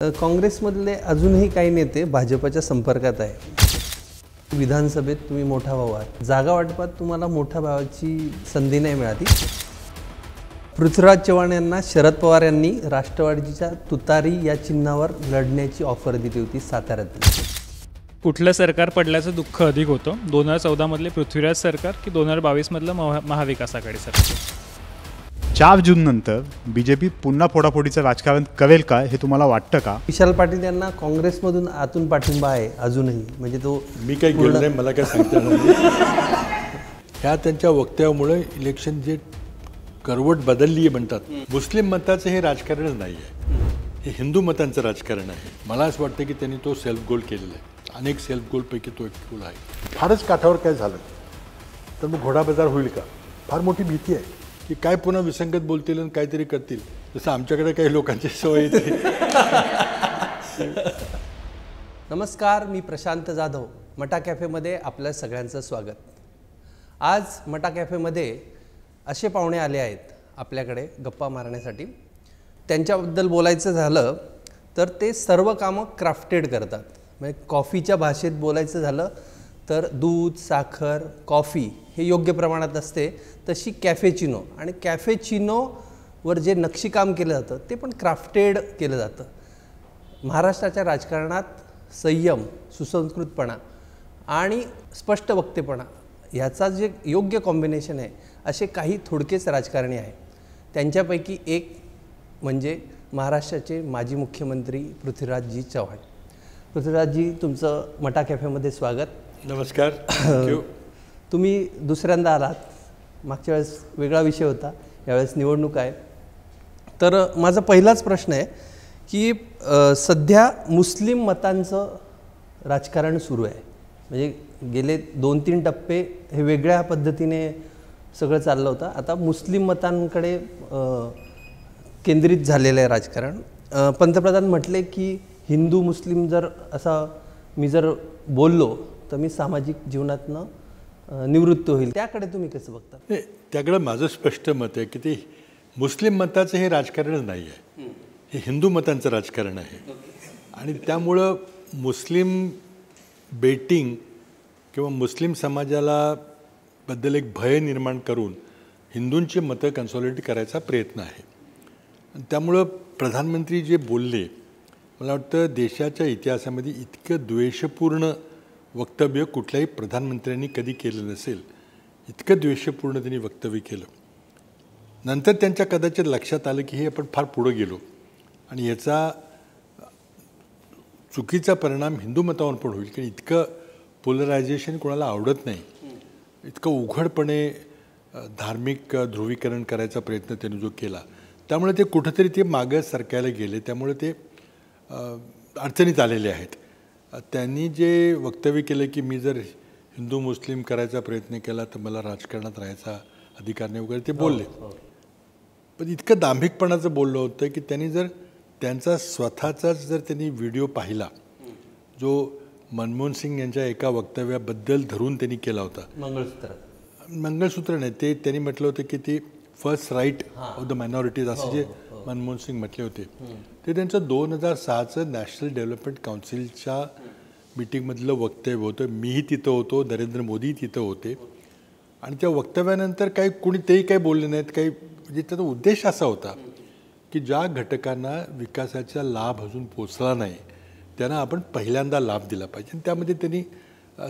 काँग्रेसमधले अजूनही काही नेते भाजपच्या संपर्कात आहे। विधानसभेत तुम्ही मोठा भाऊ आहात, जागा वाटपात तुम्हाला मोठ्या भावाची संधी नाही मिळाली। पृथ्वीराज चव्हाण यांना शरद पवार यांनी राष्ट्रवादीच्या तुतारी या चिन्हावर लढण्याची ऑफर दिली होती साताऱ्यात। कुठलं सरकार पडल्याचं दुःख अधिक होतं, 2014 मधले पृथ्वीराज सरकार की 2022 मधलं महाविकास आघाडी सरकार। 4 जून नंतर बीजेपी पुन्हा फोडाफोडीचं राजकारण करेल का हे तुम्हाला वाटतं का? विशाल पाटील यांना काँग्रेसमधून आतून पाठिंबा आहे अजूनही, म्हणजे तो मी काही गेलो नाही, मला काय सांगता नाही। ह्या त्यांच्या वक्तव्यामुळे इलेक्शन जे करवट बदलली आहे म्हणतात, मुस्लिम मताचं हे राजकारणच नाही आहे, हे हिंदू मतांचं राजकारण आहे। मला असं वाटतं की त्यांनी तो सेल्फ गोल केलेला आहे, अनेक सेल्फ गोलपैकी तो एक गोल आहे। फारच काठावर काय झालं तर मग घोडाबाजार होईल का, फार मोठी भीती आहे की काय पुन्हा विसंगत बोलतील आणि काहीतरी करतील, जसं आमच्याकडे काही लोकांची सवय येते। नमस्कार, मी प्रशांत जाधव, मटा कॅफेमध्ये आपल्या सगळ्यांचं स्वागत। आज मटा कॅफेमध्ये असे पाहुणे आले आहेत आपल्याकडे गप्पा मारण्यासाठी। त्यांच्याबद्दल बोलायचं झालं तर ते सर्व कामं क्राफ्टेड करतात, म्हणजे कॉफीच्या भाषेत बोलायचं झालं तर दूध, साखर, कॉफी हे योग्य प्रमाणात असते, तशी कॅफेचिनो आणि कॅफेचिनोवर जे नक्षीकाम केलं जातं ते पण क्राफ्टेड केलं जातं। महाराष्ट्राच्या राजकारणात संयम, सुसंस्कृतपणा आणि स्पष्ट वक्तेपणा ह्याचा जे योग्य कॉम्बिनेशन आहे, असे काही थोडकेच राजकारणी आहे। त्यांच्यापैकी एक म्हणजे महाराष्ट्राचे माजी मुख्यमंत्री पृथ्वीराजजी चव्हाण। पृथ्वीराजजी, तुमचं मटा कॅफेमध्ये स्वागत। नमस्कार, थँक्यू। तुम्ही दुसऱ्यांदा आलात, मागच्या वेळेस वेगळा विषय होता, यावेळेस निवडणूक आहे। तर माझा पहिलाच प्रश्न आहे की सध्या मुस्लिम मतांचं राजकारण सुरू आहे, म्हणजे गेले 2-3 टप्पे हे वेगळ्या पद्धतीने सगळं चाललं होतं, आता मुस्लिम मतांकडे केंद्रित झालेलं आहे राजकारण। पंतप्रधान म्हटले की हिंदू मुस्लिम जर असा मी जर बोललो तर मी सामाजिक जीवनातनं निवृत्त होईल, त्याकडे तुम्ही कसं बघता? नाही, त्याकडे माझं स्पष्ट मत आहे की ते मुस्लिम मताचं हे राजकारणच नाही आहे, हे हिंदू मतांचं राजकारण आहे। आणि त्यामुळं मुस्लिम बेटिंग किंवा मुस्लिम समाजाला बद्दल एक भय निर्माण करून हिंदूंची मतं कन्सॉलिडेट करायचा प्रयत्न आहे। आणि त्यामुळं प्रधानमंत्री जे बोलले, मला वाटतं देशाच्या इतिहासामध्ये इतकं द्वेषपूर्ण वक्तव्य कुठल्याही प्रधानमंत्र्यांनी कधी केलं नसेल, इतकं द्वेषपूर्ण त्यांनी वक्तव्य केलं। नंतर त्यांच्या कदाचित लक्षात आलं की हे आपण फार पुढं गेलो आणि याचा चुकीचा परिणाम हिंदू मतावर पण होईल, की इतकं पोलरायझेशन कोणाला आवडत नाही, इतकं उघडपणे धार्मिक ध्रुवीकरण करायचा प्रयत्न त्यांनी जो केला, त्यामुळे ते कुठंतरी ते मागं सरकायला गेले, त्यामुळे ते अडचणीत आलेले आहेत। त्यांनी जे वक्तव्य केलं की मी जर हिंदू मुस्लिम करायचा प्रयत्न केला तर मला राजकारणात राहायचा अधिकार नाही वगैरे ते बोलले, पण इतकं दांभिकपणाचं बोललं होतं की त्यांनी जर त्यांचा स्वतःचाच जर त्यांनी व्हिडिओ पाहिला जो मनमोहन सिंग यांच्या एका वक्तव्याबद्दल धरून त्यांनी केला होता, मंगळसूत्र नाही, ते त्यांनी म्हटलं होतं की ती first right of the minorities असे जे मनमोहन सिंग म्हटले होते, ते त्यांचं 2006चं नॅशनल डेव्हलपमेंट काउन्सिलच्या मीटिंगमधलं वक्तव्य होतं। मीही तिथं होतो, नरेंद्र मोदी तिथं होते, आणि त्या वक्तव्यानंतर काही कुणी तेही काही बोलले नाहीत काही, म्हणजे त्याचा उद्देश असा होता की ज्या घटकांना विकासाचा लाभ अजून पोचला नाही त्यांना आपण पहिल्यांदा लाभ दिला पाहिजे। आणि त्यामध्ये त्यांनी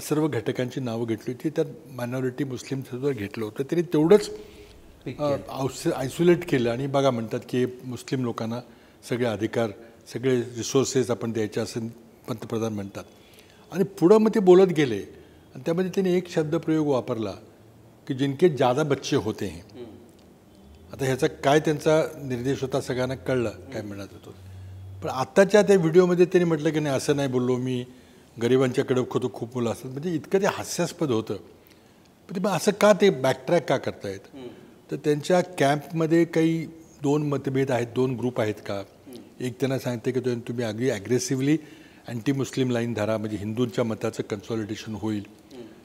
सर्व घटकांची नावं घेतली होती, त्यात मायनॉरिटी मुस्लिमसुद्धा घेतलं होतं। त्यांनी तेवढंच आयसोलेट केलं आणि बघा म्हणतात की मुस्लिम लोकांना सगळे अधिकार, सगळे रिसोर्सेस आपण द्यायचे असं पंतप्रधान म्हणतात, आणि पुढं मग ते बोलत गेले। आणि त्यामध्ये त्यांनी एक शब्दप्रयोग वापरला की जिनके ज़्यादा बच्चे होते हैं। आता ह्याचा काय त्यांचा निर्देश होता सगळ्यांना कळलं काय म्हणत होतो, पण आत्ताच्या त्या व्हिडिओमध्ये त्यांनी म्हटलं की नाही असं नाही बोललो मी, गरिबांच्याकडे खूप मुलं असतात, म्हणजे इतकं ते हास्यास्पद होतं। पण मग असं का ते बॅकट्रॅक का करतायत? तर त्यांच्या कॅम्पमध्ये काही 2 मतभेद आहेत, 2 ग्रुप आहेत का? एक त्यांना सांगते की तुम्ही अगदी ॲग्रेसिव्हली अँटी मुस्लिम लाईन धरा, म्हणजे हिंदूंच्या मताचं कन्सॉलिडेशन होईल,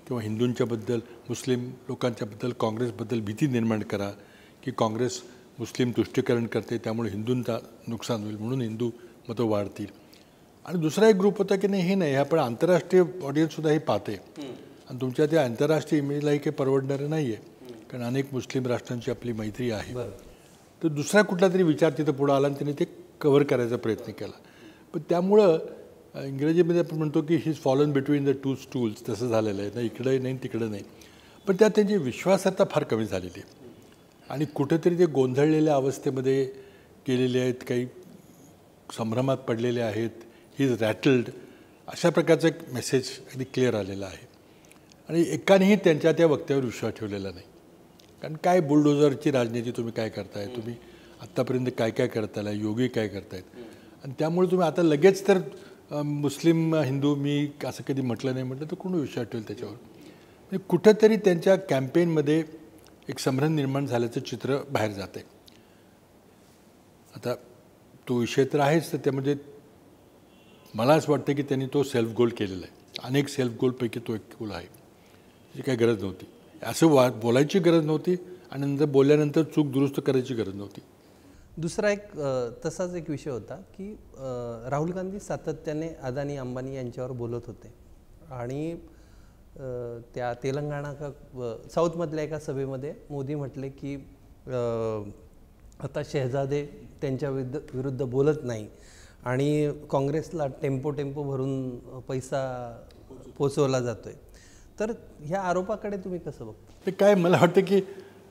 किंवा हिंदूंच्याबद्दल मुस्लिम लोकांच्याबद्दल काँग्रेसबद्दल भीती निर्माण करा की काँग्रेस मुस्लिम तुष्टीकरण करते त्यामुळे हिंदूंचा नुकसान होईल, म्हणून हिंदू मतं वाढतील. आणि दुसरा एक ग्रुप होता की नाही हे नाही, आपण आंतरराष्ट्रीय ऑडियन्ससुद्धा हे पाहते आणि तुमच्या त्या आंतरराष्ट्रीय इमेजलाही काही परवडणारं नाही आहे, कारण अनेक मुस्लिम राष्ट्रांची आपली मैत्री आहे. तर दुसरा कुठला तरी विचार तिथं पुढं आला आणि त्याने ते कव्हर करायचा प्रयत्न केला. पण त्यामुळं इंग्रजीमध्ये आपण म्हणतो की he is fallen between the two stools, तसं झालेलं आहे ना, इकडंही नाही तिकडं नाही. पण त्यात त्यांची विश्वासार्हता फार कमी झालेली आहे आणि कुठेतरी ते गोंधळलेल्या अवस्थेमध्ये गेलेले आहेत, काही संभ्रमात पडलेले आहेत, ही इज रॅटल्ड, अशा प्रकारचा एक मेसेज अगदी क्लिअर आलेला आहे. आणि एकानेही त्यांच्या त्या वक्त्यावर विश्वास ठेवलेला नाही. कारण काय बुलडोझरची राजनीती तुम्ही काय करताय, तुम्ही आत्तापर्यंत काय काय करताय, योगी काय करतायत, आणि त्यामुळे तुम्ही आता लगेच तर मुस्लिम हिंदू मी असं कधी म्हटलं नाही म्हटलं तर कोण विश्वास ठेवेल त्याच्यावर. म्हणजे कुठंतरी त्यांच्या कॅम्पेनमध्ये एक संभ्रम निर्माण झाल्याचं चित्र बाहेर जात आहे. आता तो विषय तर आहेच, तर त्यामध्ये मला असं वाटतं की त्यांनी तो सेल्फ गोल केलेला आहे. अनेक सेल्फ गोलपैकी तो एक गोल आहे, त्याची काही गरज नव्हती. असं बोलायची गरज नव्हती आणि नंतर बोलल्यानंतर चूक दुरुस्त करायची गरज नव्हती. दुसरा एक तसाच एक विषय होता की राहुल गांधी सातत्याने अदानी अंबानी यांच्यावर बोलत होते आणि त्या तेलंगणा साऊथमधल्या एका सभेमध्ये मोदी म्हटले की आता शहजादे त्यांच्या विरुद्ध बोलत नाही आणि काँग्रेसला टेम्पो भरून पैसा पोचवला जातोय. तर ह्या आरोपाकडे तुम्ही कसं बघता? ते काय मला वाटतं की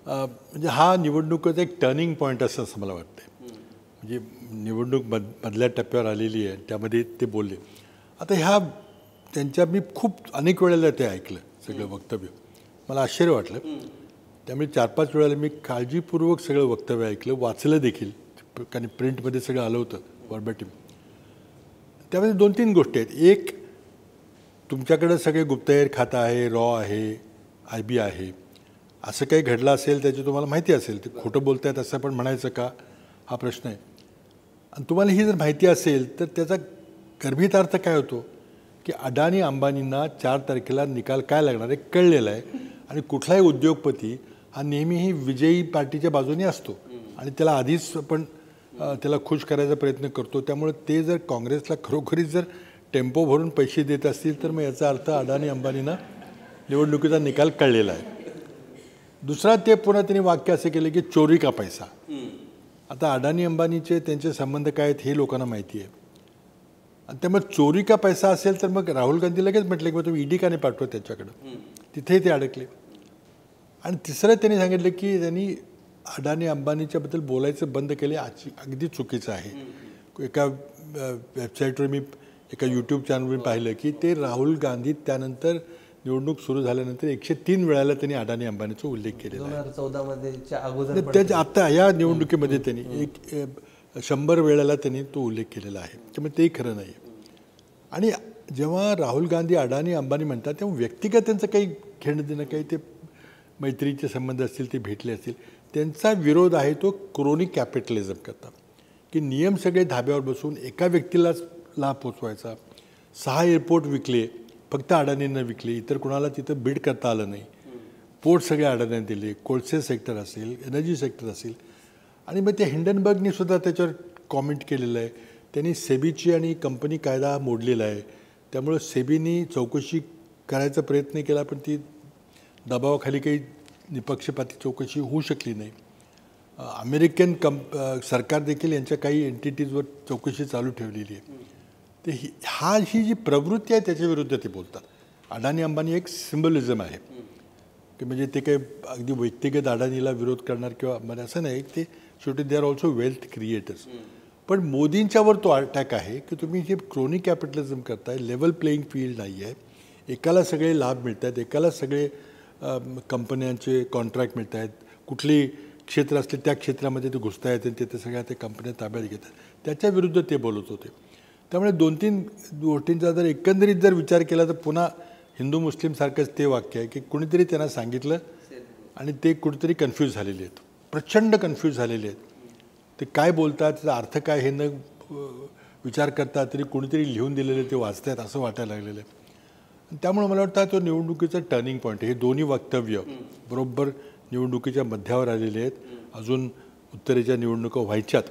म्हणजे हा निवडणुकीचा एक टर्निंग पॉईंट असं मला वाटतं. म्हणजे निवडणूक मधल्या टप्प्यावर आलेली आहे, त्यामध्ये ते बोलले. आता ह्या त्यांच्या मी खूप अनेक वेळेला ते ऐकलं सगळं वक्तव्य, मला आश्चर्य वाटलं. त्यामुळे 4-5 वेळेला मी काळजीपूर्वक सगळं वक्तव्य ऐकलं, वाचलं देखील, कारण प्रिंटमध्ये सगळं आलं होतं वर्बॅटिम. त्यामध्ये 2-3 गोष्टी आहेत. एक, तुमच्याकडे सगळे गुप्तहेर खातं आहे, रॉ आहे, IB आहे, असं काही घडलं असेल त्याची तुम्हाला माहिती असेल, ते खोटं बोलतायत असं पण म्हणायचं का, हा प्रश्न आहे. आणि तुम्हाला ही जर माहिती असेल तर त्याचा गर्भित अर्थ काय होतो की अडाणी अंबानींना 4 तारखेला निकाल काय लागणार आहे कळलेला आहे. आणि कुठलाही उद्योगपती हा नेहमीही विजयी पार्टीच्या बाजूने असतो आणि त्याला आधीच आपण त्याला खुश करायचा प्रयत्न करतो. त्यामुळे ते जर काँग्रेसला खरोखरीच जर टेम्पो भरून पैसे देत असतील तर मग याचा अर्थ अडाणी अंबानींना निवडणुकीचा निकाल कळलेला आहे. दुसरा, ते पुन्हा त्यांनी वाक्य असे केले की चोरी का पैसा. आता अडाणी अंबानीचे त्यांचे संबंध काय आहेत हे लोकांना माहिती आहे. आणि त्यामुळे चोरी का पैसा असेल तर मग राहुल गांधी लगेच म्हटले की तुम्ही ED का नाही पाठवत त्यांच्याकडं, तिथेही ते अडकले. आणि तिसरं त्यांनी सांगितलं की त्यांनी अडाणी अंबानीच्याबद्दल बोलायचं बंद केले, अगदी चुकीचं आहे. एका वेबसाईटवर मी एका YouTube चॅनलवर पाहिलं की ते राहुल गांधी त्यानंतर निवडणूक सुरू झाल्यानंतर 103 वेळाला त्यांनी अडाणी अंबानीचा उल्लेख केलेला आहे. 2014 अगोदर त्याच्या आत्ता या निवडणुकीमध्ये त्यांनी 100 वेळाला त्यांनी तो उल्लेख केलेला आहे. त्यामुळे तेही खरं नाही. आणि जेव्हा राहुल गांधी अडाणी अंबानी म्हणतात तेव्हा व्यक्तिगत त्यांचं काही घेणं देणं, काही ते मैत्रीचे संबंध असतील, ते भेटले असतील, त्यांचा विरोध आहे तो क्रोनिक कॅपिटलिझम करता, की नियम सगळे धाब्यावर बसून एका व्यक्तीलाच लाभ पोचवायचा. 6 एअरपोर्ट विकले, फक्त अडाणींना विकले, इतर कुणाला तिथं बीड करता आलं नाही. पोर्ट सगळे अडाण्यांना दिले, कोळसे सेक्टर असेल, एनर्जी सेक्टर असेल. आणि मग त्या हिंडनबर्गनी सुद्धा त्याच्यावर कॉमेंट केलेलं आहे. त्यांनी सेबीची आणि कंपनी कायदा मोडलेला आहे. त्यामुळं सेबीनी चौकशी करायचा प्रयत्न केला, पण ती दबावाखाली काही निपक्षपाती चौकशी होऊ शकली नाही. अमेरिकन सरकार देखील यांच्या काही एंटिटीजवर चौकशी चालू ठेवलेली आहे. तर ही जी प्रवृत्ती आहे त्याच्या विरुद्ध ते बोलतात. अडाणी अंबानी एक सिम्बॉलिझम आहे की म्हणजे ते काही अगदी व्यक्तिगत अडाणीला विरोध करणार किंवा म्हणजे असं नाही, ते शेवटी they are also wealth creators. पण मोदींच्यावर तो अटॅक आहे की तुम्ही जे क्रोनिक कॅपिटलिझम करताय, लेवल प्लेईंग फील्ड नाही आहे, एकाला सगळे लाभ मिळत आहेत, एकाला सगळे कंपन्यांचे कॉन्ट्रॅक्ट मिळत आहेत, कुठली क्षेत्र असले त्या क्षेत्रामध्ये ते घुसता येते, तिथे सगळ्या ते कंपन्या ताब्यात घेतात, त्याच्या विरुद्ध ते बोलत होते. त्यामुळे 2-3 गोष्टींचा जर एकंदरीत जर विचार केला तर पुन्हा हिंदू मुस्लिम सारखंच ते वाक्य आहे की कुणीतरी त्यांना सांगितलं आणि ते कुठेतरी कन्फ्यूज झालेले आहेत, प्रचंड कन्फ्यूज झालेले आहेत. ते काय बोलतात, त्याचा अर्थ काय हे न विचार करतात तरी कुणीतरी लिहून दिलेले ते वाचतात असं वाटायला लागलेलं आहे. त्यामुळे मला वाटतं तो निवडणुकीचा टर्निंग पॉईंट आहे. हे दोन्ही वक्तव्य बरोबर निवडणुकीच्या मध्यावर आलेले आहेत. अजून उत्तरेच्या निवडणुका व्हायच्यात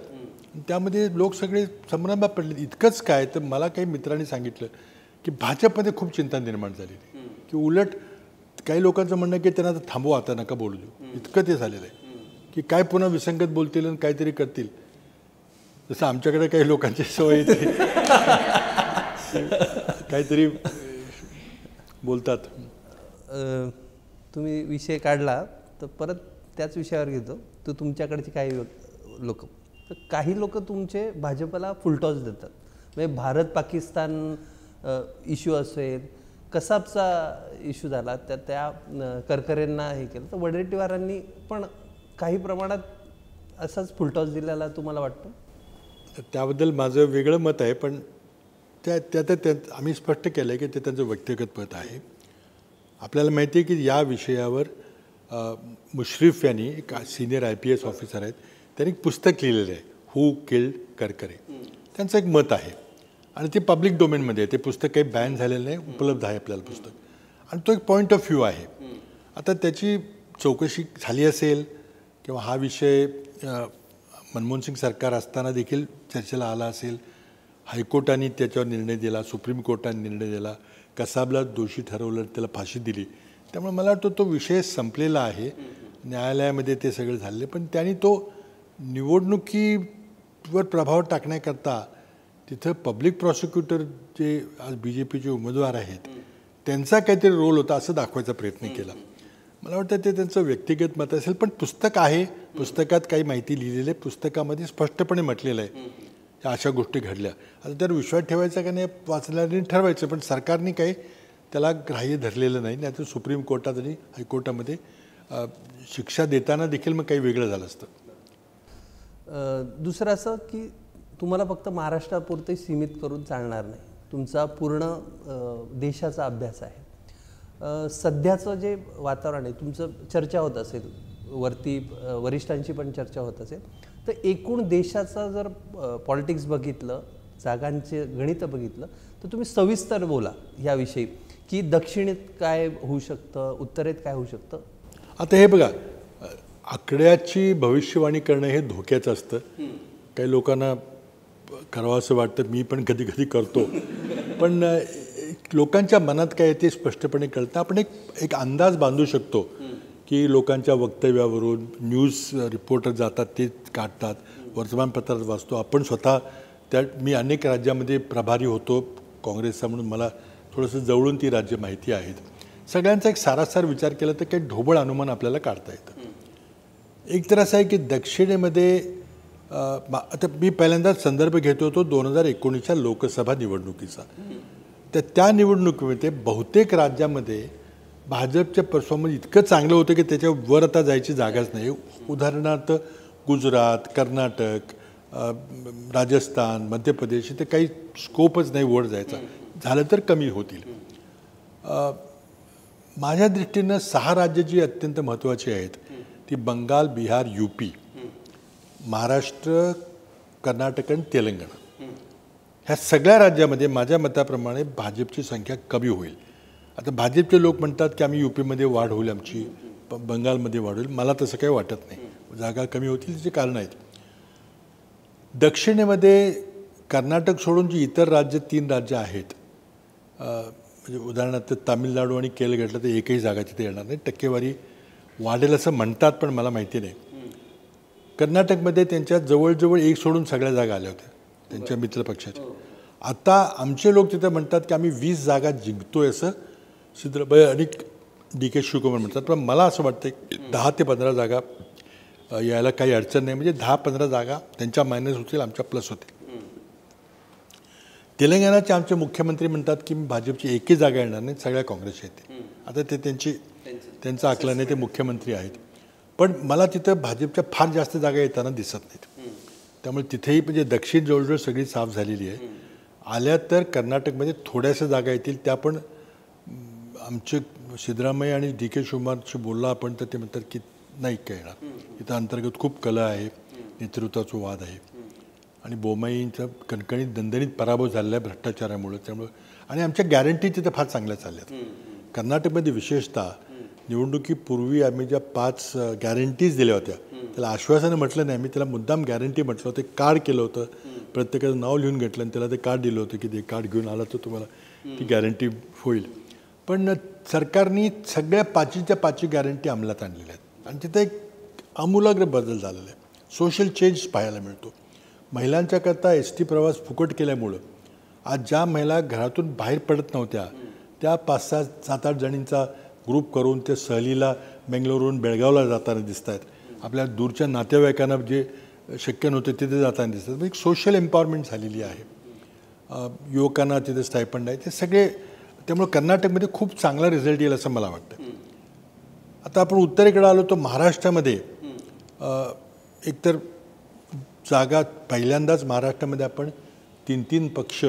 त्यामध्ये लोक सगळे संभ्रमात पडले. इतकंच काय तर मला काही मित्रांनी सांगितलं की भाजपमध्ये खूप चिंता निर्माण झालेली, की उलट काही लोकांचं म्हणणं की त्यांना आता थांबवा, आता नका बोलू देऊ, इतकं ते झालेलं आहे की काय पुन्हा विसंगत बोलतील आणि काहीतरी करतील. जसं आमच्याकडे काही लोकांची सवय येते काहीतरी बोलतात. तुम्ही विषय काढला तर परत त्याच विषयावर घेतो. तर तुमच्याकडचे काही लोक, तर काही लोक तुमचे भाजपला फुलटॉस देतात. म्हणजे भारत पाकिस्तान इश्यू असेल, कसाबचा इश्यू झाला, त्या करकरेंना हे केलं, तर वडेट्टीवारांनी पण काही प्रमाणात असाच फुलटॉस दिलेला तुम्हाला वाटतं? त्याबद्दल माझं वेगळं मत आहे, पण त्यात आम्ही स्पष्ट केलं आहे की ते त्यांचं व्यक्तिगत मत आहे. आपल्याला माहिती आहे की या विषयावर मुश्रीफ यांनी, एक सिनियर IPS ऑफिसर आहेत, त्यांनी एक पुस्तक लिहिलेलं आहे, हू किल्ड करकरे. त्यांचं एक मत आहे आणि ते पब्लिक डोमेनमध्ये आहे. ते पुस्तक काही बॅन झालेलं नाही, उपलब्ध आहे आपल्याला पुस्तक, आणि तो एक पॉईंट ऑफ व्ह्यू आहे. आता त्याची चौकशी झाली असेल किंवा हा विषय मनमोहन सिंग सरकार असताना देखील चर्चेला आला असेल, हायकोर्टाने त्याच्यावर निर्णय दिला, सुप्रीम कोर्टाने निर्णय दिला, कसाबला दोषी ठरवलं, त्याला फाशी दिली. त्यामुळे मला वाटतं तो विषय संपलेला आहे, न्यायालयामध्ये ते सगळं झालेलं. पण त्यांनी तो निवडणुकीवर प्रभाव टाकण्याकरता तिथं पब्लिक प्रॉसिक्युटर जे आज BJPचे उमेदवार आहेत त्यांचा काहीतरी रोल होता असं दाखवायचा प्रयत्न केला. मला वाटतं ते त्यांचं व्यक्तिगत मत असेल, पण पुस्तक आहे, पुस्तकात काही माहिती लिहिलेली आहे, पुस्तकामध्ये स्पष्टपणे म्हटलेलं आहे या अशा गोष्टी घडल्या. आता त्यावर विश्वास ठेवायचा का नाही वाचणाऱ्यांनी ठरवायचं, पण सरकारने काही त्याला ग्राह्य धरलेलं नाही. नाहीतर सुप्रीम कोर्टात आणि हायकोर्टामध्ये शिक्षा देताना देखील मग काही वेगळं झालं असतं. दुसरं असं की तुम्हाला फक्त महाराष्ट्रापुरते सीमित करून चालणार नाही, तुमचा पूर्ण देशाचा अभ्यास आहे. सध्याचं जे वातावरण आहे, तुमचं चर्चा होत असेल वरती, वरिष्ठांची पण चर्चा होत असेल, तर एकूण देशाचा जर पॉलिटिक्स बघितलं, जागांचे गणित बघितलं, तर तुम्ही सविस्तर बोला याविषयी की दक्षिणेत काय होऊ शकतं, उत्तरेत काय होऊ शकतं. आता हे बघा, आकड्याची भविष्यवाणी करणं हे धोक्याचं असतं. काही लोकांना करावं असं वाटतं, मी पण कधी कधी करतो, पण लोकांच्या मनात काय आहे ते स्पष्टपणे कळतं. आपण एक अंदाज बांधू शकतो की लोकांच्या वक्तव्यावरून न्यूज रिपोर्टर जातात, ते काढतात, वर्तमानपत्रात वाचतो. आपण स्वतः मी अनेक राज्यामध्ये प्रभारी होतो काँग्रेसचा, म्हणून मला थोडंसं जवळून ती राज्य माहिती आहेत. सगळ्यांचा एक सारासार विचार केला तर काही ढोबळ अनुमान आपल्याला काढता येतं. एक तर असं आहे की दक्षिणेमध्ये आता मी पहिल्यांदा संदर्भ घेतो होतो 2019च्या लोकसभा निवडणुकीचा. तर त्या निवडणुकीमध्ये बहुतेक राज्यामध्ये भाजपच्या परफॉर्मन्स इतकं चांगलं होतं की त्याच्यावर आता जायची जागाच नाही. उदाहरणार्थ गुजरात, कर्नाटक, राजस्थान, मध्य प्रदेश, इथे काही स्कोपच नाही वर जायचा, झालं तर कमी होतील. माझ्या दृष्टीनं 6 राज्य जी अत्यंत महत्त्वाची आहेत ती बंगाल, बिहार, UP, महाराष्ट्र, कर्नाटक आणि तेलंगणा. ह्या सगळ्या राज्यामध्ये माझ्या मताप्रमाणे भाजपची संख्या कमी होईल. आता भाजपचे लोक म्हणतात की आम्ही UPमध्ये वाढ होईल, आमची बंगालमध्ये वाढ होईल. मला तसं काही वाटत नाही. जागा कमी होतील त्याची कारणं आहेत. दक्षिणेमध्ये कर्नाटक सोडून जी इतर राज्य 3 राज्य आहेत, म्हणजे उदाहरणार्थ तामिळनाडू आणि केरळ घेतलं तर एकही जागा तिथे येणार नाही. टक्केवारी वाढेल असं म्हणतात, पण मला माहिती नाही. कर्नाटकमध्ये त्यांच्या जवळजवळ एक सोडून सगळ्या जागा आल्या होत्या त्यांच्या मित्रपक्षाच्या. आता आमचे लोक तिथे म्हणतात की आम्ही 20 जागा जिंकतोय असं सिद्धरामय्या आणि DK शिवकुमार म्हणतात. पण मला असं वाटतं की 10 ते 15 जागा यायला काही अडचण नाही. म्हणजे 10-15 जागा त्यांच्या मायनस होतील, आमच्या प्लस होतील. तेलंगणाचे आमचे मुख्यमंत्री म्हणतात की भाजपची एकही जागा येणार नाही, सगळ्या काँग्रेस येते. आता ते त्यांचं आकलन आहे, ते मुख्यमंत्री आहेत. पण मला तिथं भाजपच्या फार जास्त जागा येताना दिसत नाहीत. त्यामुळे तिथेही म्हणजे दक्षिण जवळजवळ सगळी साफ झालेली आहे. आल्या तर कर्नाटकमध्ये थोड्याशा जागा येतील. त्या पण आमचे सिद्धरामय्या आणि DK शिवकुमारशी बोलला आपण तर ते म्हणतात की नाही काय येणार. इथं अंतर्गत खूप कला आहे, नेतृत्वाचा वाद आहे आणि बोमाईंचा कणकणीत दणदणीत पराभव झालेला आहे भ्रष्टाचारामुळे. त्यामुळे आणि आमच्या गॅरंटी तिथं फार चांगल्या चालल्यात. कर्नाटकमध्ये विशेषतः निवडणुकीपूर्वी आम्ही ज्या 5 गॅरंटीज दिल्या होत्या त्याला आश्वासनं म्हटलं नाही, मी त्याला मुद्दाम गॅरंटी म्हटलं होतं. कार्ड केलं होतं, प्रत्येकाचं नाव लिहून घेतलं आणि त्याला ते कार्ड दिलं होतं की ते कार्ड घेऊन आला तर तुम्हाला ती गॅरंटी होईल. पण सरकारने सगळ्या 5च्या 5 गॅरंटी अंमलात आणलेल्या आहेत आणि तिथे एक आमूलाग्र बदल झालेला आहे. सोशल चेंज पाहायला मिळतो. महिलांच्याकरता ST प्रवास फुकट केल्यामुळं आज ज्या महिला घरातून बाहेर पडत नव्हत्या त्या 5-6, 7-8 जणींचा ग्रुप करून ते सहलीला बेंगलोरहून बेळगावला जाताना दिसत आहेत. आपल्या दूरच्या नातेवाईकांना जे शक्य नव्हते तिथे जाताना दिसतात. एक सोशल एम्पॉवरमेंट झालेली आहे. युवकांना तिथे स्टायपंड आहे ते सगळे. त्यामुळे कर्नाटकमध्ये खूप चांगला रिझल्ट येईल असं मला वाटतं. आता आपण उत्तरेकडे आलो तर महाराष्ट्रामध्ये एकतर जागा पहिल्यांदाच महाराष्ट्रामध्ये आपण 3 पक्ष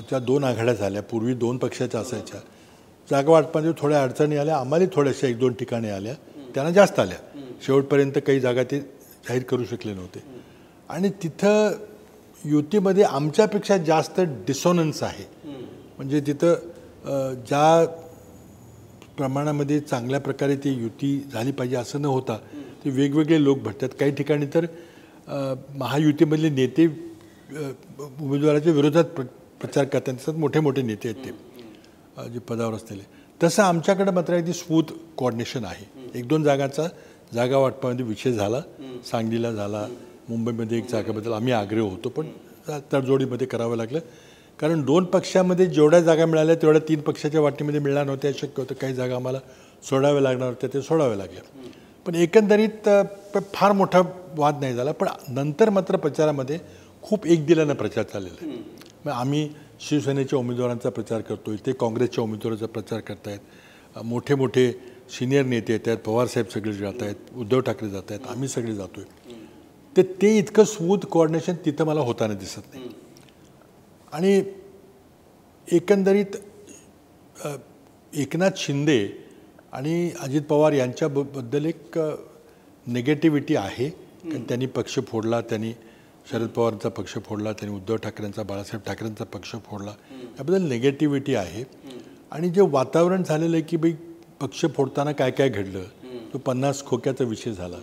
च्या 2 आघाड्या झाल्या. पूर्वी 2 पक्षाच्या असायच्या. जागा वाटपामध्ये थोड्या अडचणी आल्या. आम्हाला थोड्याशा 1-2 ठिकाणी आल्या, त्यांना जास्त आल्या. शेवटपर्यंत काही जागा ते जाहीर करू शकले नव्हते. आणि तिथं युतीमध्ये आमच्यापेक्षा जास्त डिसॉनन्स आहे. म्हणजे तिथं ज्या प्रमाणामध्ये चांगल्या प्रकारे ती युती झाली पाहिजे असं न होता ते वेगवेगळे लोक भेटतात. काही ठिकाणी तर महायुतीमधले नेते उमेदवाराच्या विरोधात प्रचार करतात. दिसतात मोठे मोठे नेते आहेत ते जे पदावर असलेले. तसं आमच्याकडे मात्र अगदी स्मूथ कोऑर्डिनेशन आहे. 1-2 जागा वाटपामध्ये विषय झाला, सांगलीला झाला, मुंबईमध्ये एक जागेबद्दल आम्ही आग्रह होतो पण तडजोडीमध्ये करावं लागलं. कारण 2 पक्षामध्ये जेवढ्या जागा मिळाल्या तेवढ्या 3 पक्षाच्या वाटणीमध्ये मिळणार नव्हत्या. शक्य होतं काही जागा आम्हाला सोडाव्या लागणार होत्या, ते सोडाव्या लागल्या. पण एकंदरीत फार मोठा वाद नाही झाला. पण नंतर मात्र प्रचारामध्ये खूप एकदिलानं प्रचार चाललेला आहे. मग आम्ही शिवसेनेच्या उमेदवारांचा प्रचार करतो, ते काँग्रेसच्या उमेदवारांचा प्रचार करत आहेत. मोठे मोठे सिनियर नेते येत आहेत, पवारसाहेब सगळे जात आहेत, उद्धव ठाकरे जात आहेत, आम्ही सगळे जातो आहे. तर ते इतकं स्मूथ कोऑर्डिनेशन तिथं मला होताना दिसत नाही. आणि एकंदरीत एकनाथ शिंदे आणि अजित पवार यांच्याबद्दल एक निगेटिव्हिटी आहे. कारण त्यांनी पक्ष फोडला, त्यांनी शरद पवारांचा पक्ष फोडला, त्यांनी उद्धव ठाकरेंचा, बाळासाहेब ठाकरेंचा पक्ष फोडला, याबद्दल निगेटिव्हिटी आहे. आणि जे वातावरण झालेलं आहे की बाई पक्ष फोडताना काय काय घडलं, तो 50 खोक्याचा विषय झाला,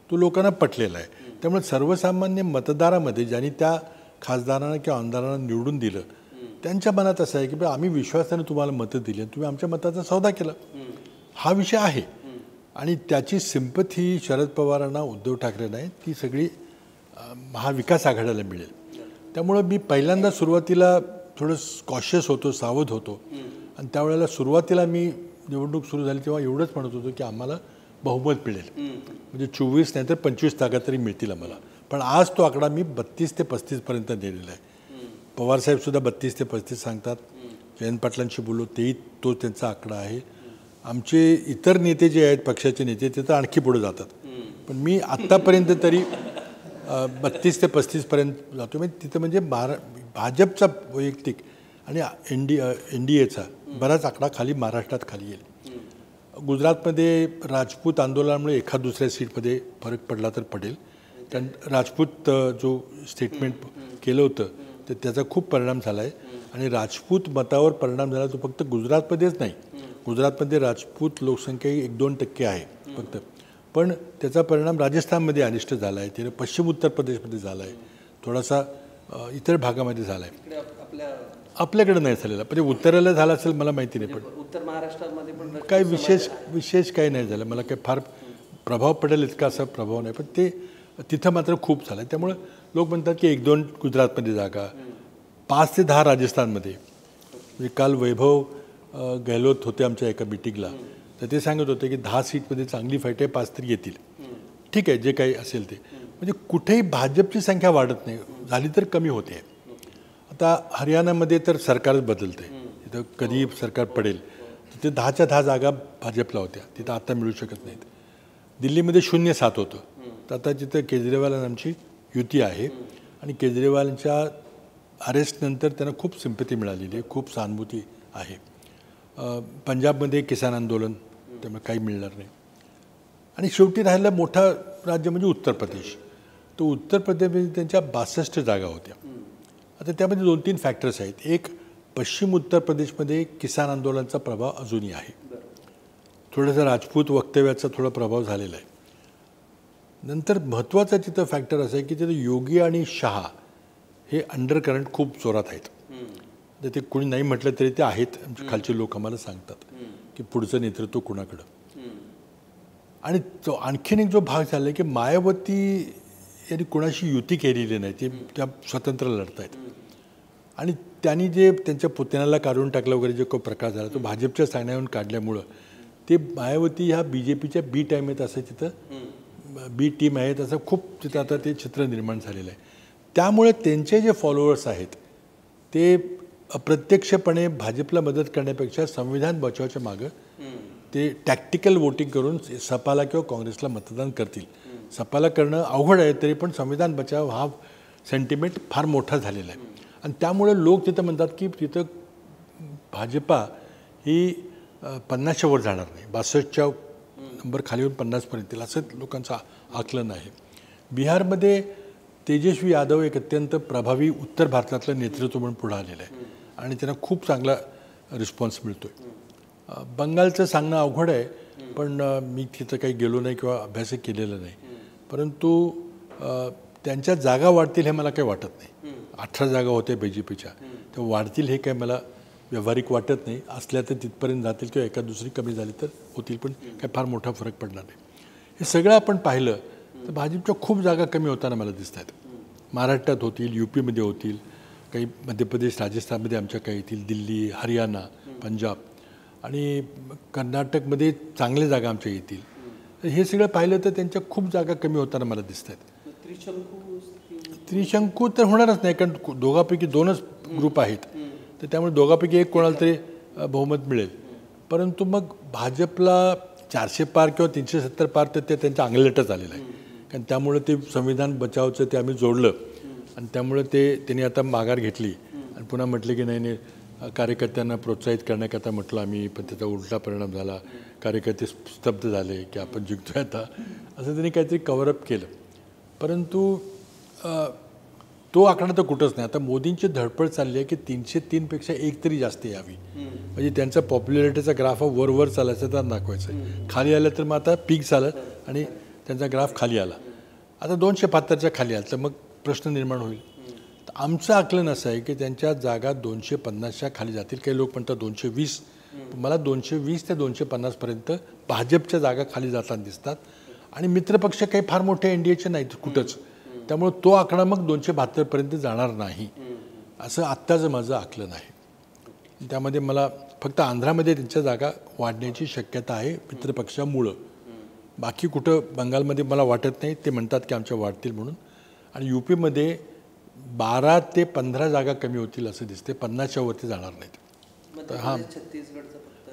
तो लोकांना पटलेला आहे. त्यामुळे सर्वसामान्य मतदारामध्ये ज्यांनी त्या खासदारांना किंवा आमदारांना निवडून दिलं त्यांच्या मनात असं आहे की बाई आम्ही विश्वासाने तुम्हाला मतं दिली आणि तुम्ही आमच्या मताचा सौदा केला, हा विषय आहे. आणि त्याची सिंपथी शरद पवारांना, उद्धव ठाकरेंना आहे, ती सगळी महाविकास आघाडीला मिळेल. त्यामुळं मी पहिल्यांदा सुरुवातीला थोडं कॉशियस होतो, सावध होतो. आणि त्यावेळेला सुरुवातीला मी निवडणूक सुरू झाली तेव्हा एवढंच म्हणत होतो की आम्हाला बहुमत मिळेल, म्हणजे 24 नाही तर 25 जागा तरी मिळतील आम्हाला. पण आज तो आकडा मी 32 ते 35पर्यंत नेलेला आहे. पवारसाहेबसुद्धा 32 ते 35 सांगतात. जयंत पाटलांशी बोललो तेही तो त्यांचा आकडा आहे. आमचे इतर नेते जे आहेत पक्षाचे नेते ते तर आणखी पुढे जातात. पण मी आत्तापर्यंत तरी 32 ते 35पर्यंत जातो. म्हणजे तिथं म्हणजे भाजपचा वैयक्तिक आणि NDAचा बराच आकडा खाली महाराष्ट्रात खाली येईल. गुजरातमध्ये राजपूत आंदोलनामुळे एखाद दुसऱ्या सीटमध्ये फरक पडला तर पडेल. कारण राजपूत जो स्टेटमेंट केलं होतं तर त्याचा खूप परिणाम झाला आहे. आणि राजपूत मतावर परिणाम झाला तो फक्त गुजरातमध्येच नाही. गुजरातमध्ये राजपूत लोकसंख्या ही 1-2% आहे फक्त. पण त्याचा परिणाम राजस्थानमध्ये अनिष्ट झाला आहे, तिथे पश्चिम उत्तर प्रदेशमध्ये झाला आहे, थोडासा इतर भागामध्ये झाला आहे. आपल्याकडे नाही झालेला, म्हणजे उत्तरेला झाला असेल मला माहिती नाही. पण उत्तर महाराष्ट्रामध्ये पण काही विशेष काही नाही झालं. मला काही फार प्रभाव पडेल इतका असा प्रभाव नाही. पण ते तिथं मात्र खूप झालं आहे. त्यामुळं लोक म्हणतात की 1-2 गुजरातमध्ये जागा, 5 ते 10 राजस्थानमध्ये. म्हणजे काल वैभव गेहलोत होते आमच्या एका मिटिंगला, तर ते सांगत होते की 10 सीटमध्ये चांगली फाईट आहे, 5 तरी येतील. ठीक आहे, जे काही असेल ते. म्हणजे कुठेही भाजपची संख्या वाढत नाही, झाली तर कमी होते. आता हरियाणामध्ये तर सरकारच बदलते, तिथं कधी सरकार पडेल. तिथे 10च्या 10 जागा भाजपला होत्या, तिथं आता मिळू शकत नाहीत. दिल्लीमध्ये 0-7 होतं, तर आता तिथं केजरीवाल आमची युती आहे. आणि केजरीवालांच्या अरेस्टनंतर त्यांना खूप सिंपती मिळालेली आहे, खूप सहानुभूती आहे. पंजाबमध्ये किसान आंदोलन, त्यामुळे काही मिळणार नाही. आणि शेवटी राहिलं मोठं राज्य म्हणजे उत्तर प्रदेश. तर उत्तर प्रदेशमध्ये त्यांच्या 62 जागा होत्या. आता त्यामध्ये 2-3 फॅक्टर्स आहेत. एक, पश्चिम उत्तर प्रदेशमध्ये किसान आंदोलनाचा प्रभाव अजूनही आहे. थोडंसं राजपूत वक्तव्याचा थोडा प्रभाव झालेला आहे. नंतर महत्त्वाचा तिथं फॅक्टर असं आहे की तिथं योगी आणि शहा हे अंडरकरंट खूप जोरात आहेत. तर ते कोणी नाही म्हटलं तरी ते आहेत. आमचे खालचे लोक आम्हाला सांगतात की पुढचं नेतृत्व कुणाकडं. आणि तो आणखीन एक जो भाग झाला आहे की मायावती यांनी कोणाशी युती केलेली नाही, ते त्या स्वतंत्र लढत आहेत. आणि त्यांनी जे त्यांच्या पुतण्याला काढून टाकलं वगैरे जो काही प्रकार झाला तो भाजपच्या सांगण्यावरून काढल्यामुळं ते मायावती ह्या BJPच्या बी टाईम आहेत असं तिथं बी टीम आहेत असं खूप तिथं आता ते चित्र निर्माण झालेलं आहे. त्यामुळे त्यांचे जे फॉलोअर्स आहेत ते अप्रत्यक्षपणे भाजपला मदत करण्यापेक्षा संविधान बचावाच्या मागं ते टॅक्टिकल वोटिंग करून सपाला किंवा काँग्रेसला मतदान करतील. सपाला करणं अवघड आहे तरी पण संविधान बचाव हा सेंटिमेंट फार मोठा झालेला आहे. आणि त्यामुळे लोक तिथं म्हणतात की तिथं भाजपा ही 50च्या वर जाणार नाही, 62च्या नंबर खाली येऊन 50पर्यंत येईल असं लोकांचं आकलन आहे. बिहारमध्ये तेजस्वी यादव एक अत्यंत प्रभावी उत्तर भारतातलं नेतृत्व म्हणून पुढे आलेलं आहे आणि त्यांना खूप चांगला रिस्पॉन्स मिळतो आहे. बंगालचं सांगणं अवघड आहे, पण मी तिथं काही गेलो नाही किंवा अभ्यासही केलेला नाही. परंतु त्यांच्या जागा वाढतील हे मला काही वाटत नाही. 18 जागा होत्या BJPच्या, त्या वाढतील हे काही मला व्यावहारिक वाटत नाही. असल्या तर तिथपर्यंत जातील किंवा एका दुसरी कमी झाली तर होतील, पण काही फार मोठा फरक पडणार नाही. हे सगळं आपण पाहिलं तर भाजपच्या खूप जागा कमी होताना मला दिसत आहेत. महाराष्ट्रात होतील, UPमध्ये होतील, काही मध्य प्रदेश राजस्थानमध्ये आमच्या काही येतील, दिल्ली, हरियाणा, पंजाब आणि कर्नाटकमध्ये चांगल्या जागा आमच्या येतील. तर हे सगळं पाहिलं तर त्यांच्या खूप जागा कमी होताना मला दिसत आहेत. त्रिशंकू तर होणारच नाही, कारण दोघापैकी 2च ग्रुप आहेत. तर त्यामुळे दोघापैकी एक कोणाला तरी बहुमत मिळेल. परंतु मग भाजपला 400 पार किंवा 370 पार तर ते त्यांच्या अंगलटच आलेलं आहे. कारण त्यामुळे ते संविधान बचावचं ते आम्ही जोडलं आणि त्यामुळे त्यांनी आता माघार घेतली आणि पुन्हा म्हटले की नाही कार्यकर्त्यांना प्रोत्साहित करण्याकरता म्हटलं आम्ही, पण त्याचा उलटा परिणाम झाला. कार्यकर्ते स्तब्ध झाले की आपण जिंकतोय आता, असं त्यांनी काहीतरी कव्हरअप केलं. परंतु तो आकडा तर कुठंच नाही. आता मोदींची धडपड चालली आहे की 303पेक्षा एक तरी जास्त यावी, म्हणजे त्यांचा पॉप्युलॅरिटीचा ग्राफ वर चालायचा तर दाखवायचं आहे. खाली आलं तर मग आता पीक झालं आणि त्यांचा ग्राफ खाली आला. आता 275च्या खाली आला तर मग प्रश्न निर्माण होईल. तर आमचं आकलन असं आहे की त्यांच्या जागा 250च्या खाली जातील. काही लोक म्हणतात 220, मला 220 ते 250पर्यंत भाजपच्या जागा खाली जाताना दिसतात. आणि मित्रपक्ष काही फार मोठे NDAचे नाहीत कुठंच, त्यामुळे तो आकडा मग 272पर्यंत जाणार नाही असं आत्ताचं माझं आकलन आहे. त्यामध्ये मला फक्त आंध्रामध्ये त्यांच्या जागा वाढण्याची शक्यता आहे मित्रपक्षामुळं. बाकी कुठं बंगालमध्ये मला वाटत नाही. ते म्हणतात की आमच्या वाढतील म्हणून. आणि UPमध्ये 12 ते 15 जागा कमी होतील असं दिसते, 50च्या वरती जाणार नाहीत. तर हां,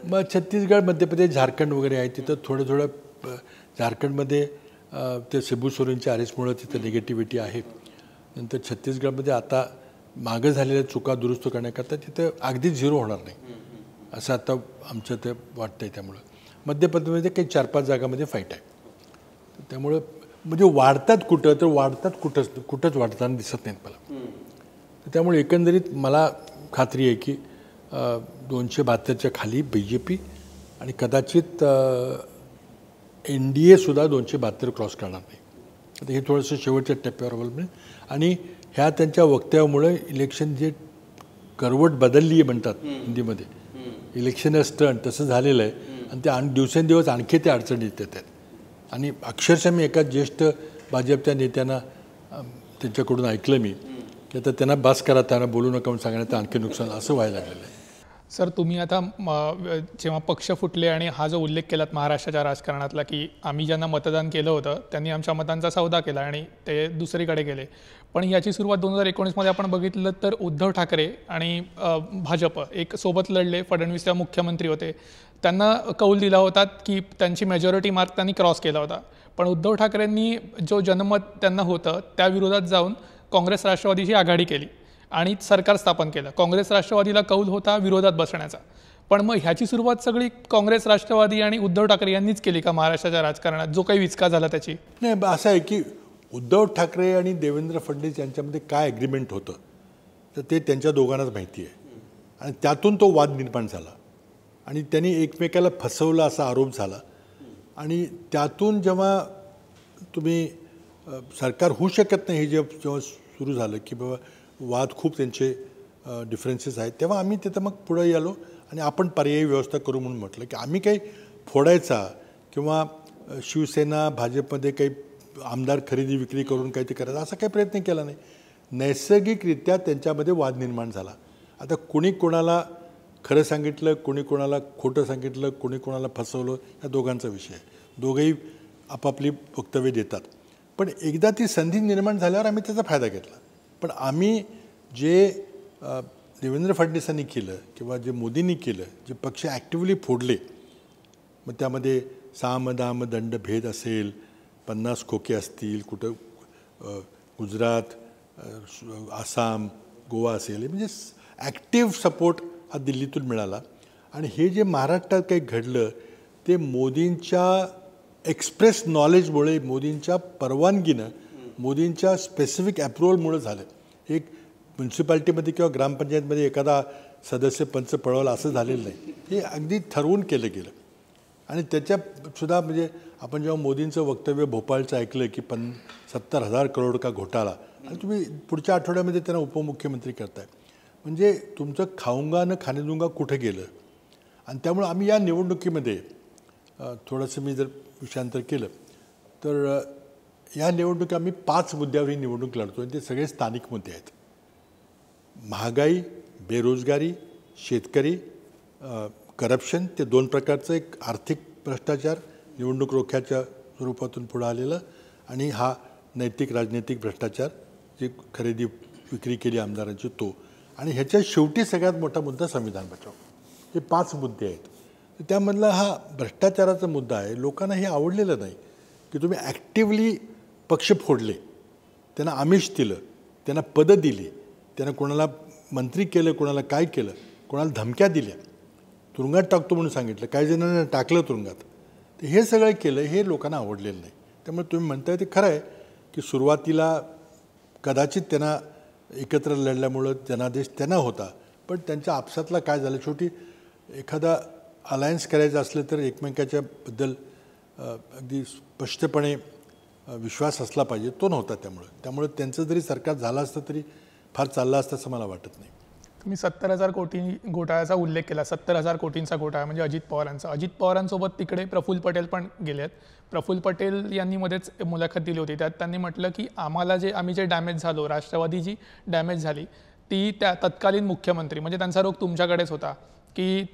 मग छत्तीसगड, मध्य प्रदेश, झारखंड वगैरे आहे तिथं थोडं झारखंडमध्ये ते शिबू सोरेनच्या अरेस्टमुळं तिथं निगेटिव्हिटी आहे. नंतर छत्तीसगडमध्ये आता मागं झालेल्या चुका दुरुस्त करण्याकरता तिथं अगदी 0 होणार नाही असं आता आमचं ते वाटतंय. त्यामुळं मध्य प्रदेशमध्ये काही 4-5 जागामध्ये फाईट आहे. त्यामुळं म्हणजे वाढतात कुठं तर वाढतात कुठंच वाढताना दिसत नाहीत मला. त्यामुळे एकंदरीत मला खात्री आहे की 272च्या खाली BJP आणि कदाचित NDA सुद्धा 272 क्रॉस करणार नाही. आता हे थोडंसं शेवटच्या टप्प्यावर अवलंबून. आणि ह्या त्यांच्या वक्तव्यामुळे इलेक्शन जे करवट बदलली आहे म्हणतात हिंदीमध्ये, इलेक्शन स्टंट तसं झालेलं आहे. आणि ते दिवसेंदिवस आणखी ते अडचणीत येत आहेत. आणि अक्षरशः मी एका ज्येष्ठ भाजपच्या नेत्यांना त्यांच्याकडून ऐकलं मी की आता त्यांना बस करा, त्यांना बोलू नका म्हणून सांगण्यात आणखी नुकसान असं व्हायला लागलेलं आहे. सर, तुम्ही आता जेव्हा पक्ष फुटले आणि हा जो उल्लेख केलात महाराष्ट्राच्या राजकारणातला की आम्ही ज्यांना मतदान केलं होतं त्यांनी आमच्या मतांचा सौदा केला आणि ते दुसरीकडे गेले, पण याची सुरुवात 2019मध्ये आपण बघितलं तर उद्धव ठाकरे आणि भाजप एक सोबत लढले. फडणवीस तेव्हा मुख्यमंत्री होते, त्यांना कौल दिला होता की त्यांची मेजॉरिटी मार्क त्यांनी क्रॉस केला होता. पण उद्धव ठाकरेंनी जो जनमत त्यांना होतं त्या विरोधात जाऊन काँग्रेस राष्ट्रवादीची आघाडी केली आणि सरकार स्थापन केलं. काँग्रेस राष्ट्रवादीला कौल होता विरोधात बसण्याचा. पण मग ह्याची सुरुवात सगळी काँग्रेस राष्ट्रवादी आणि उद्धव ठाकरे यांनीच केली का महाराष्ट्राच्या राजकारणात, जो काही विचका झाला त्याची? नाही, असं आहे की उद्धव ठाकरे आणि देवेंद्र फडणवीस यांच्यामध्ये काय ॲग्रीमेंट होतं तर ते त्यांच्या दोघांनाच माहिती आहे. आणि त्यातून तो वाद निर्माण झाला. आणि त्यांनी एकमेकाला फसवलं असा आरोप झाला. आणि त्यातून जेव्हा तुम्ही सरकार होऊ शकत नाही हे जेव्हा सुरू झालं की बाबा वाद खूप त्यांचे डिफरन्सेस आहेत, तेव्हा आम्ही तिथं मग पुढे आलो आणि आपण पर्यायी व्यवस्था करू म्हणून म्हटलं की आम्ही काही फोडायचा किंवा शिवसेना भाजपमध्ये काही आमदार खरेदी विक्री करून काही ते करायचं असा काही प्रयत्न केला नाही. नैसर्गिकरित्या त्यांच्यामध्ये वाद निर्माण झाला. आता कुणी कोणाला खरं सांगितलं, कुणी कोणाला खोटं सांगितलं, कुणी कोणाला फसवलं, या दोघांचा विषय आहे. दोघंही आपापली वक्तव्य देतात. पण एकदा ती संधी निर्माण झाल्यावर आम्ही त्याचा फायदा घेतला. पण आम्ही जे देवेंद्र फडणवीसांनी केलं किंवा जे मोदींनी केलं, जे पक्ष ॲक्टिव्हली फोडले, मग त्यामध्ये साम दाम दंड भेद असेल, 50 खोके असतील, कुठं गुजरात, आसाम, गोवा असेल, म्हणजे ॲक्टिव्ह सपोर्ट हा दिल्लीतून मिळाला. आणि हे जे महाराष्ट्रात काही घडलं ते मोदींच्या एक्सप्रेस नॉलेजमुळे, मोदींच्या परवानगीनं, मोदींच्या स्पेसिफिक अप्रुव्हलमुळे झालं. एक म्युन्सिपाल्टीमध्ये किंवा ग्रामपंचायतमध्ये एखादा सदस्य पंच पळवला असं झालेलं नाही. हे अगदी ठरवून केलं गेलं. आणि त्याच्यातसुद्धा म्हणजे आपण जेव्हा मोदींचं वक्तव्य भोपाळचं ऐकलं की 70,000 करोड का घोटाळा, आणि तुम्ही पुढच्या आठवड्यामध्ये त्यांना उपमुख्यमंत्री करताय, म्हणजे तुमचं खाऊंगा न खाणे दूंगा कुठं गेलं. आणि त्यामुळे आम्ही या निवडणुकीमध्ये थोडंसं मी जर विषयांतर केलं तर या निवडणुकीत आम्ही 5 मुद्द्यावर ही निवडणूक लढतो आणि ते सगळे स्थानिक मुद्दे आहेत. महागाई, बेरोजगारी, शेतकरी, करप्शन, ते 2 प्रकारचं, एक आर्थिक भ्रष्टाचार निवडणूक रोख्याच्या स्वरूपातून पुढं आलेलं, आणि हा नैतिक राजनैतिक भ्रष्टाचार जी खरेदी विक्री केली आमदारांची तो. आणि ह्याच्या शेवटी सगळ्यात मोठा मुद्दा संविधान बचाव. हे 5 मुद्दे आहेत. त्यामधला हा भ्रष्टाचाराचा मुद्दा आहे. लोकांना हे आवडलेलं नाही की तुम्ही ॲक्टिव्हली पक्ष फोडले, त्यांना आमिष दिलं, त्यांना पदं दिली, त्यांना कोणाला मंत्री केलं, कोणाला काय केलं, कोणाला धमक्या दिल्या, तुरुंगात टाकतो म्हणून सांगितलं, काही जणांना टाकलं तुरुंगात. तर हे सगळं केलं, हे लोकांना आवडलेलं नाही. त्यामुळे तुम्ही म्हणताय ते खरं आहे की सुरुवातीला कदाचित त्यांना एकत्र लढल्यामुळं जनादेश त्यांना होता, पण त्यांच्या आपसातला काय झालं, शेवटी एखादा अलायन्स करायचं असलं तर एकमेकाच्याबद्दल अगदी स्पष्टपणे विश्वास असला पाहिजे, तो नव्हता. त्यामुळे त्यांचं जरी सरकार झालं असतं तरी फार चाललं असतं असं मला वाटत नाही. तुम्ही 70,000 कोटी घोटाळ्याचा उल्लेख केला. 70,000 कोटींचा घोटाळा म्हणजे अजित पवारांचा. अजित पवारांसोबत तिकडे प्रफुल्ल पटेल पण गेलेत. प्रफुल्ल पटेल यांनी मध्येच मुलाखत दिली होती, त्यात त्यांनी म्हटलं की आम्ही जे डॅमेज झालो, राष्ट्रवादी जी डॅमेज झाली ती त्या तत्कालीन मुख्यमंत्री, म्हणजे त्यांचा रोग तुमच्याकडेच होता, की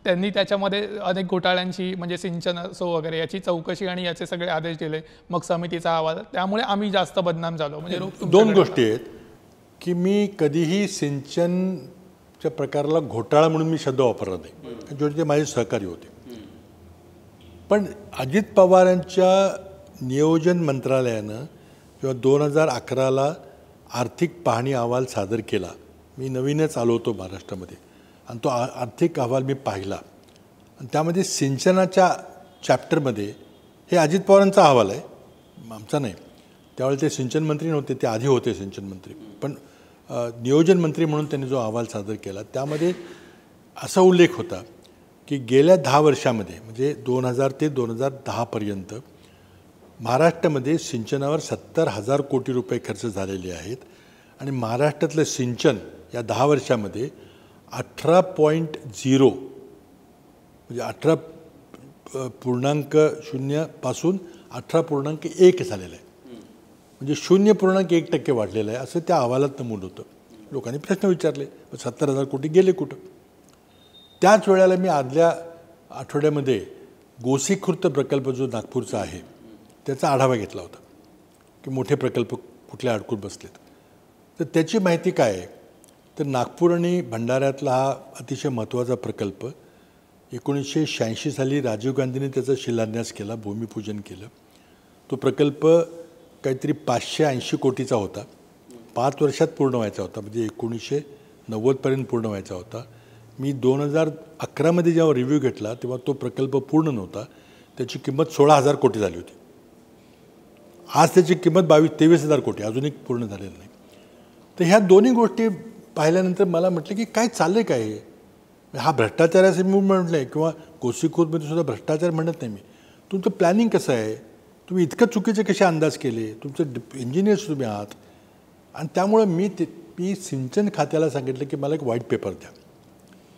त्यांनी त्याच्यामध्ये अनेक घोटाळ्यांची, म्हणजे सिंचन असो वगैरे, याची चौकशी आणि याचे सगळे आदेश दिले, मग समितीचा अहवाल, त्यामुळे आम्ही जास्त बदनाम झालो. म्हणजे रोग 2 गोष्टी आहेत की मी कधीही सिंचनच्या प्रकाराला घोटाळा म्हणून मी शब्द वापरला नाही, जेवढे ते माझे सहकारी होते. पण अजित पवारांच्या नियोजन मंत्रालयानं जेव्हा 2011ला आर्थिक पाहणी अहवाल सादर केला, मी नवीनच आलो होतो महाराष्ट्रामध्ये, आणि तो आर्थिक अहवाल मी पाहिला, आणि त्यामध्ये सिंचनाच्या चॅप्टरमध्ये हे अजित पवारांचा अहवाल आहे, आमचा नाही. त्यावेळी ते सिंचन मंत्री नव्हते, ते आधी होते सिंचन मंत्री, पण नियोजन मंत्री म्हणून त्यांनी जो अहवाल सादर केला त्यामध्ये असा उल्लेख होता की गेल्या 10 वर्षामध्ये, म्हणजे 2000 ते 2010पर्यंत महाराष्ट्रामध्ये सिंचनावर 70,000 कोटी रुपये खर्च झालेले आहेत. आणि महाराष्ट्रातलं सिंचन या 10 वर्षामध्ये 18.0 म्हणजे 18.0 पासून 18.1 झालेलं आहे, म्हणजे 0.1% वाढलेलं आहे असं त्या अहवालात नमूद होतं. लोकांनी प्रश्न विचारले, 70,000 कोटी गेले कुठं. त्याच वेळेला मी आदल्या आठवड्यामध्ये गोसीखुर्द प्रकल्प जो नागपूरचा आहे त्याचा आढावा घेतला होता की मोठे प्रकल्प कुठले अडकून बसलेत. तर त्याची माहिती काय आहे, तर नागपूर आणि भंडाऱ्यातला हा अतिशय महत्त्वाचा प्रकल्प 1986 साली राजीव गांधींनी त्याचा शिलान्यास केला, भूमिपूजन केलं. तो प्रकल्प काहीतरी 580 कोटीचा होता, 5 वर्षात पूर्ण व्हायचा होता, म्हणजे 1990पर्यंत पूर्ण व्हायचा होता. मी 2011मध्ये जेव्हा रिव्ह्यू घेतला तेव्हा तो प्रकल्प पूर्ण नव्हता, त्याची किंमत 16,000 कोटी झाली होती. आज त्याची किंमत 22-23,000 कोटी, अजूनही पूर्ण झालेलं नाही. तर ह्या दोन्ही गोष्टी पाहिल्यानंतर मला म्हटलं की काय चाललं काय हे, हा भ्रष्टाचाराचे मी म्हटलं आहे किंवा कोसीखोदमध्ये सुद्धा भ्रष्टाचार म्हणत नाही मी. तुमचं प्लॅनिंग कसं आहे, तुम्ही इतकं चुकीचे कसे अंदाज केले, तुमचं इंजिनियर्स तुम्ही आहात. आणि त्यामुळं मी सिंचन खात्याला सांगितलं की मला एक व्हाईट पेपर द्या,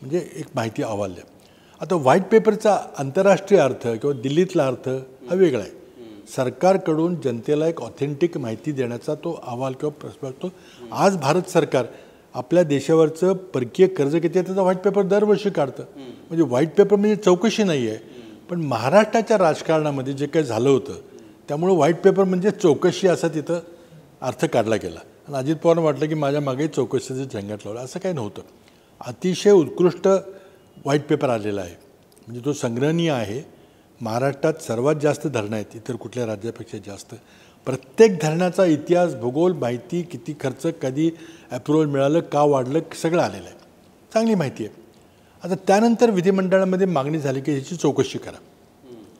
म्हणजे एक माहिती अहवाल द्या. आता व्हाईट पेपरचा आंतरराष्ट्रीय अर्थ किंवा दिल्लीतला अर्थ हा वेगळा आहे. सरकारकडून जनतेला एक ऑथेंटिक माहिती देण्याचा तो अहवाल किंवा प्रश्न असतो. आज भारत सरकार आपल्या देशावरचं परकीय कर्ज किती आहे त्याचा व्हाईट पेपर दरवर्षी काढतं. म्हणजे व्हाईट पेपर म्हणजे चौकशी नाही आहे, पण महाराष्ट्राच्या राजकारणामध्ये जे काही झालं होतं त्यामुळं व्हाईट पेपर म्हणजे चौकशी असा तिथं अर्थ काढला गेला. आणि अजित पवारांना वाटलं की माझ्या मागे चौकशीचं झंगाट लावलं. असं काही नव्हतं. अतिशय उत्कृष्ट व्हाईट पेपर आलेला आहे, म्हणजे तो संग्रहणीय आहे. महाराष्ट्रात सर्वात जास्त धरणं आहेत, इतर कुठल्या राज्यापेक्षा जास्त. प्रत्येक धरणाचा इतिहास, भूगोल, माहिती, किती खर्च, कधी अप्रुव्हल मिळालं, का वाढलं, सगळं आलेलं आहे. चांगली माहिती आहे. आता त्यानंतर विधिमंडळामध्ये मागणी झाली की ह्याची चौकशी करा.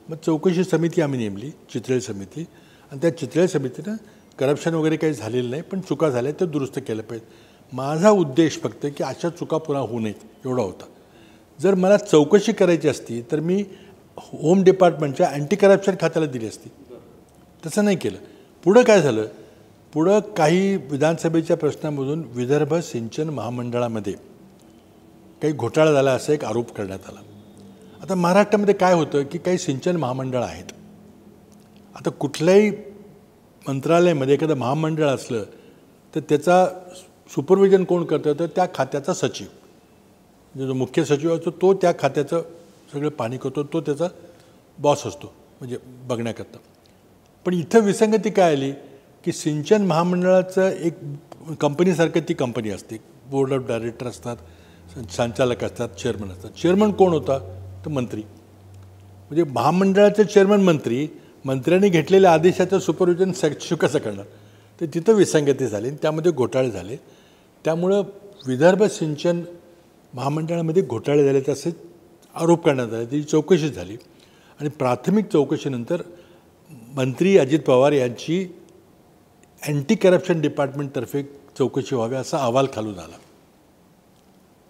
मग चौकशी समिती आम्ही नेमली, चितळे समिती. आणि त्या चितळे समितीनं करप्शन वगैरे काही झालेलं नाही, पण चुका झाल्या ते दुरुस्त केलं पाहिजे. माझा उद्देश फक्त की अशा चुका पुन्हा होऊ नयेत एवढा होता. जर मला चौकशी करायची असती तर मी होम डिपार्टमेंटच्या अँटी करप्शन खात्याला दिली असती. तसं नाही केलं. पुढं काय झालं, पुढं काही विधानसभेच्या प्रश्नामधून विदर्भ सिंचन महामंडळामध्ये काही घोटाळा झाला असा एक आरोप करण्यात आला. आता महाराष्ट्रामध्ये काय होतं की काही सिंचन महामंडळ आहेत. आता कुठल्याही मंत्रालयामध्ये एखादं महामंडळ असलं तर त्याचा सुपरविजन कोण करतं, तर त्या खात्याचा सचिव, म्हणजे जो मुख्य सचिव असतो तो त्या खात्याचं सगळं पाणी करतो, तो त्याचा बॉस असतो म्हणजे बघण्याकरता. पण इथं विसंगती काय आली की सिंचन महामंडळाचं एक कंपनीसारखं ती कंपनी असते. बोर्ड ऑफ डायरेक्टर असतात, संचालक असतात, चेअरमन असतात. चेअरमन कोण होता, तर मंत्री. म्हणजे महामंडळाचे चेअरमन मंत्री, मंत्र्यांनी घेतलेल्या आदेशाचं सुपरविजन सचिव कसं करणार. तर तिथं विसंगती झाली आणि त्यामध्ये घोटाळे झाले. त्यामुळं विदर्भ सिंचन महामंडळामध्ये घोटाळे झाले असे आरोप करण्यात आले. त्याची चौकशी झाली आणि प्राथमिक चौकशीनंतर मंत्री अजित पवार यांची अँटी करप्शन डिपार्टमेंटतर्फे चौकशी व्हावी असा अहवाल खालून आला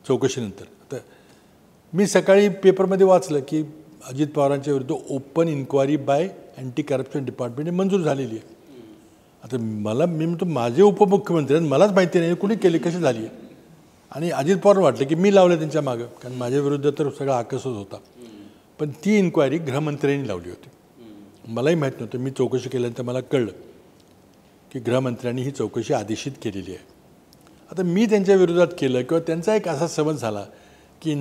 चौकशीनंतर. तर मी सकाळी पेपरमध्ये वाचलं की अजित पवारांच्या विरुद्ध open inquiry by anti corruption department मंजूर झालेली आहे. आता मी म्हणतो माझे उपमुख्यमंत्री आहेत, मलाच माहिती नाही कुणी केली, कशी झाली आहे. आणि अजित पवार वाटलं की मी लावलं त्यांच्या मागं, कारण माझ्या विरुद्ध तर सगळा आकसच होता. पण ती इन्क्वायरी गृहमंत्र्यांनी लावली होती. मलाही माहीत नव्हतं. मी चौकशी केल्यानंतर मला कळलं की गृहमंत्र्यांनी ही चौकशी आदेशित केलेली आहे. आता मी त्यांच्या विरोधात केलं किंवा त्यांचा एक असा समज झाला की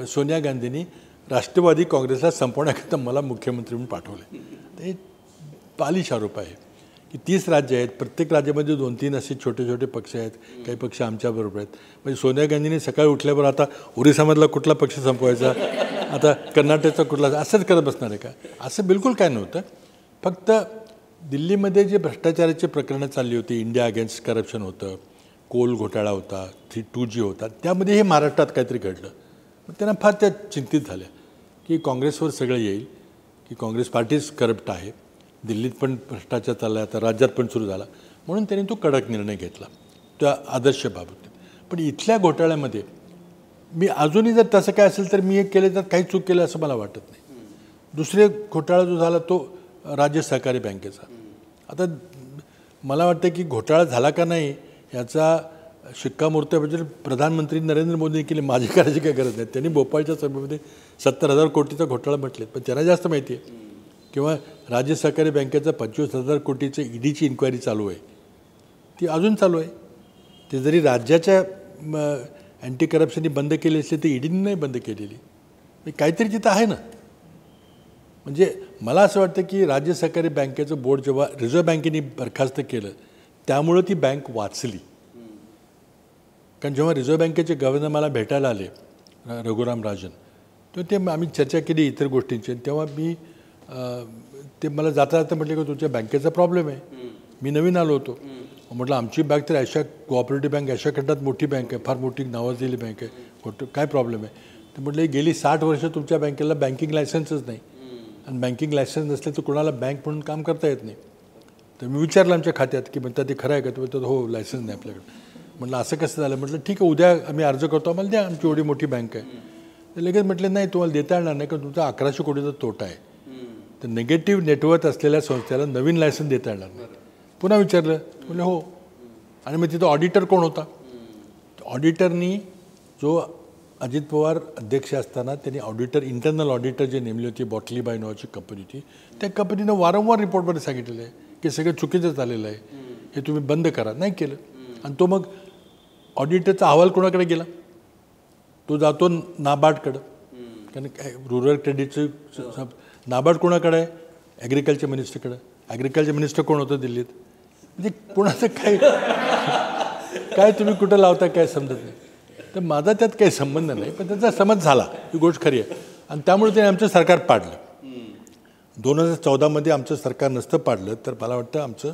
सोनिया गांधींनी राष्ट्रवादी काँग्रेसला संपवण्याकरता मला मुख्यमंत्री म्हणून पाठवले. ते बालिश आरोप आहे की 30 राज्य आहेत, प्रत्येक राज्यामध्ये 2-3 असे छोटे छोटे पक्ष आहेत, काही पक्ष आमच्याबरोबर आहेत. म्हणजे सोनिया गांधींनी सकाळी उठल्यावर आता ओरिसामधला कुठला पक्ष संपवायचा, आता कर्नाटकचा कुठला, असंच करत बसणार आहे का. असं बिलकुल काय नव्हतं. फक्त दिल्लीमध्ये जे भ्रष्टाचाराची प्रकरणं चालली होती, इंडिया अगेन्स्ट करप्शन होतं, कोल घोटाळा होता, 2G होता, त्यामध्ये हे महाराष्ट्रात काहीतरी घडलं. मग त्यांना फार त्या चिंतित झाल्या की काँग्रेसवर सगळं येईल, की काँग्रेस पार्टीच करप्ट आहे, दिल्लीत पण भ्रष्टाचार चालला आहे, आता राज्यात पण सुरू झाला. म्हणून त्यांनी तो कडक निर्णय घेतला त्या आदर्श बाबत. पण इथल्या घोटाळ्यामध्ये मी अजूनही जर तसं काय असेल तर मी एक केलं तर काही चूक केलं असं मला वाटत नाही. दुसरे घोटाळा जो झाला तो राज्य सहकारी बँकेचा. आता मला वाटतं की घोटाळा झाला का नाही याचा शिक्कामोर्तब म्हणजे प्रधानमंत्री नरेंद्र मोदींनी केले, माझी करायची काही गरज नाही. त्यांनी भोपाळच्या सभेमध्ये 70,000 कोटीचा घोटाळा म्हटले, पण त्यांना जास्त माहिती आहे. किंवा राज्य सहकारी बँकेचा 25,000 कोटीचं ईडीची इन्क्वायरी चालू आहे, ती अजून चालू आहे. ते जरी राज्याच्या अँटी करप्शननी बंद केली असली तर ईडीने नाही बंद केलेली. काहीतरी तिथं आहे ना. म्हणजे मला असं वाटतं की राज्य सहकारी बँकेचं बोर्ड जेव्हा रिझर्व्ह बँकेने बरखास्त केलं त्यामुळं ती बँक वाचली. कारण जेव्हा रिझर्व्ह बँकेचे गव्हर्नर मला भेटायला आले, रघुराम राजन, तर ते आम्ही चर्चा केली इतर गोष्टींची. तेव्हा ते मला जाता जाता म्हटले की तुमच्या बँकेचा प्रॉब्लेम आहे. मी नवीन आलो होतो. म्हटलं आमची बँक तर अशा कोऑपरेटिव्ह बँक अशा खंडात मोठी बँक आहे, फार मोठी नावाजलेली बँक आहे, काय प्रॉब्लेम आहे. तर म्हटलं गेली 60 वर्ष तुमच्या बँकेला बँकिंग लायसन्सच नाही, आणि बँकिंग लायसन्स नसले तर कोणाला बँक म्हणून काम करता येत नाही. तर मी विचारलं आमच्या खात्यात की म्हणतात ते खरं आहे का. तर म्हणतात हो लायसन्स नाही आपल्याकडे. म्हटलं असं कसं झालं. म्हटलं ठीक आहे, उद्या आम्ही अर्ज करतो, आम्हाला द्या, आमची एवढी मोठी बँक आहे. तर लगेच म्हटलं नाही तुम्हाला देता येणार नाही, कारण तुमचा 1100 कोटीचा तोटा आहे. तर निगेटिव्ह नेटवर्थ असलेल्या संस्थेला नवीन लायसन्स देता येणार नाही. पुन्हा विचारलं, म्हटलं हो. आणि मग तिथं ऑडिटर कोण होता? ऑडिटरनी जो अजित पवार अध्यक्ष असताना त्यांनी ऑडिटर, इंटरनल ऑडिटर जे नेमली होती, बॉटलीबाय नावाची कंपनी होती, त्या कंपनीनं वारंवार रिपोर्टमध्ये सांगितलेलं आहे की सगळं चुकीचं झालेलं आहे, हे तुम्ही बंद करा. नाही केलं. आणि तो मग ऑडिटरचा अहवाल कोणाकडे गेला? तो जातो नाबार्डकडं. कारण रुरल क्रेडिटचं नाबार्ड कोणाकडे आहे? ॲग्रिकल्चर मिनिस्टरकडं. ॲग्रिकल्चर मिनिस्टर कोण होतं दिल्लीत? म्हणजे कोणाचं काय तुम्ही कुठं लावता काय समजत नाही. तर माझा त्यात काही संबंध नाही, पण त्याचा समज झाला, ही गोष्ट खरी आहे. आणि त्यामुळे त्याने आमचं सरकार पाडलं. 2014मध्ये आमचं सरकार नसतं पाडलं तर मला वाटतं आमचं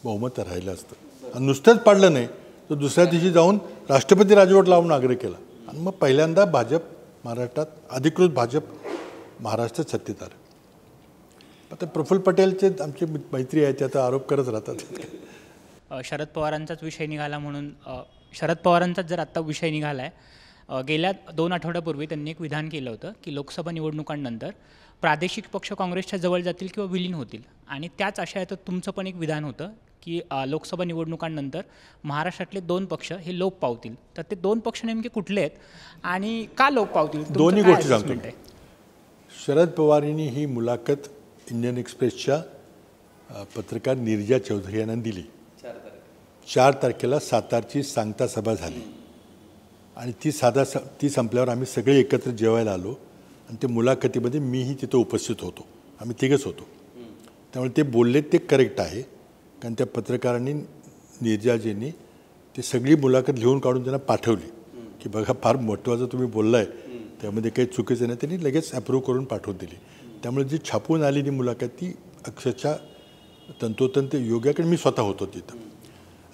बहुमत राहिलं असतं. आणि नुसतंच पाडलं नाही तर दुसऱ्या दिवशी जाऊन राष्ट्रपती राजवट लावून आग्रह केला. आणि मग पहिल्यांदा भाजप महाराष्ट्रात, अधिकृत भाजप महाराष्ट्रात सत्तेत आलं. आता प्रफुल्ल पटेलचे आमची मैत्री आहे, ते आता आरोप करत राहतात. शरद पवारांचाच विषय निघाला म्हणून शरद पवारांचाच जर आत्ता विषय निघाला आहे, गेल्या 2 आठवड्यापूर्वी त्यांनी एक विधान केलं होतं की लोकसभा निवडणुकांनंतर प्रादेशिक पक्ष काँग्रेसच्या जवळ जातील किंवा विलीन होतील. आणि त्याच आशयाचं तुमचं पण एक विधान होतं की लोकसभा निवडणुकांनंतर महाराष्ट्रातले 2 पक्ष हे लोप पावतील. तर ते 2 पक्ष नेमके कुठले आहेत आणि का लोप पावतील? दोन्ही गोष्टी सांगतो. शरद पवारांनी ही मुलाखत इंडियन एक्सप्रेसच्या पत्रकार नीरजा चौधरी यांना दिली. 4 तारखेला सातारची सांगता सभा झाली आणि ती संपल्यावर आम्ही सगळे एकत्र जेवायला आलो. आणि ते मुलाखतीमध्ये मीही तिथं उपस्थित होतो, आम्ही तिघंच होतो. त्यामुळे ते बोलले ते करेक्ट आहे, कारण त्या पत्रकारांनी, नीरजाजींनी ती सगळी मुलाखत लिहून काढून त्यांना पाठवली की बघा फार महत्त्वाचं तुम्ही बोलला आहे, त्यामध्ये काही चुकीचं नाही. त्यांनी लगेच ॲप्रूव्ह करून पाठवून दिली. त्यामुळे जी छापून आलेली मुलाखत ती अक्षरशः तंतोतंत योग्य, कारण मी स्वतः होतो तिथं.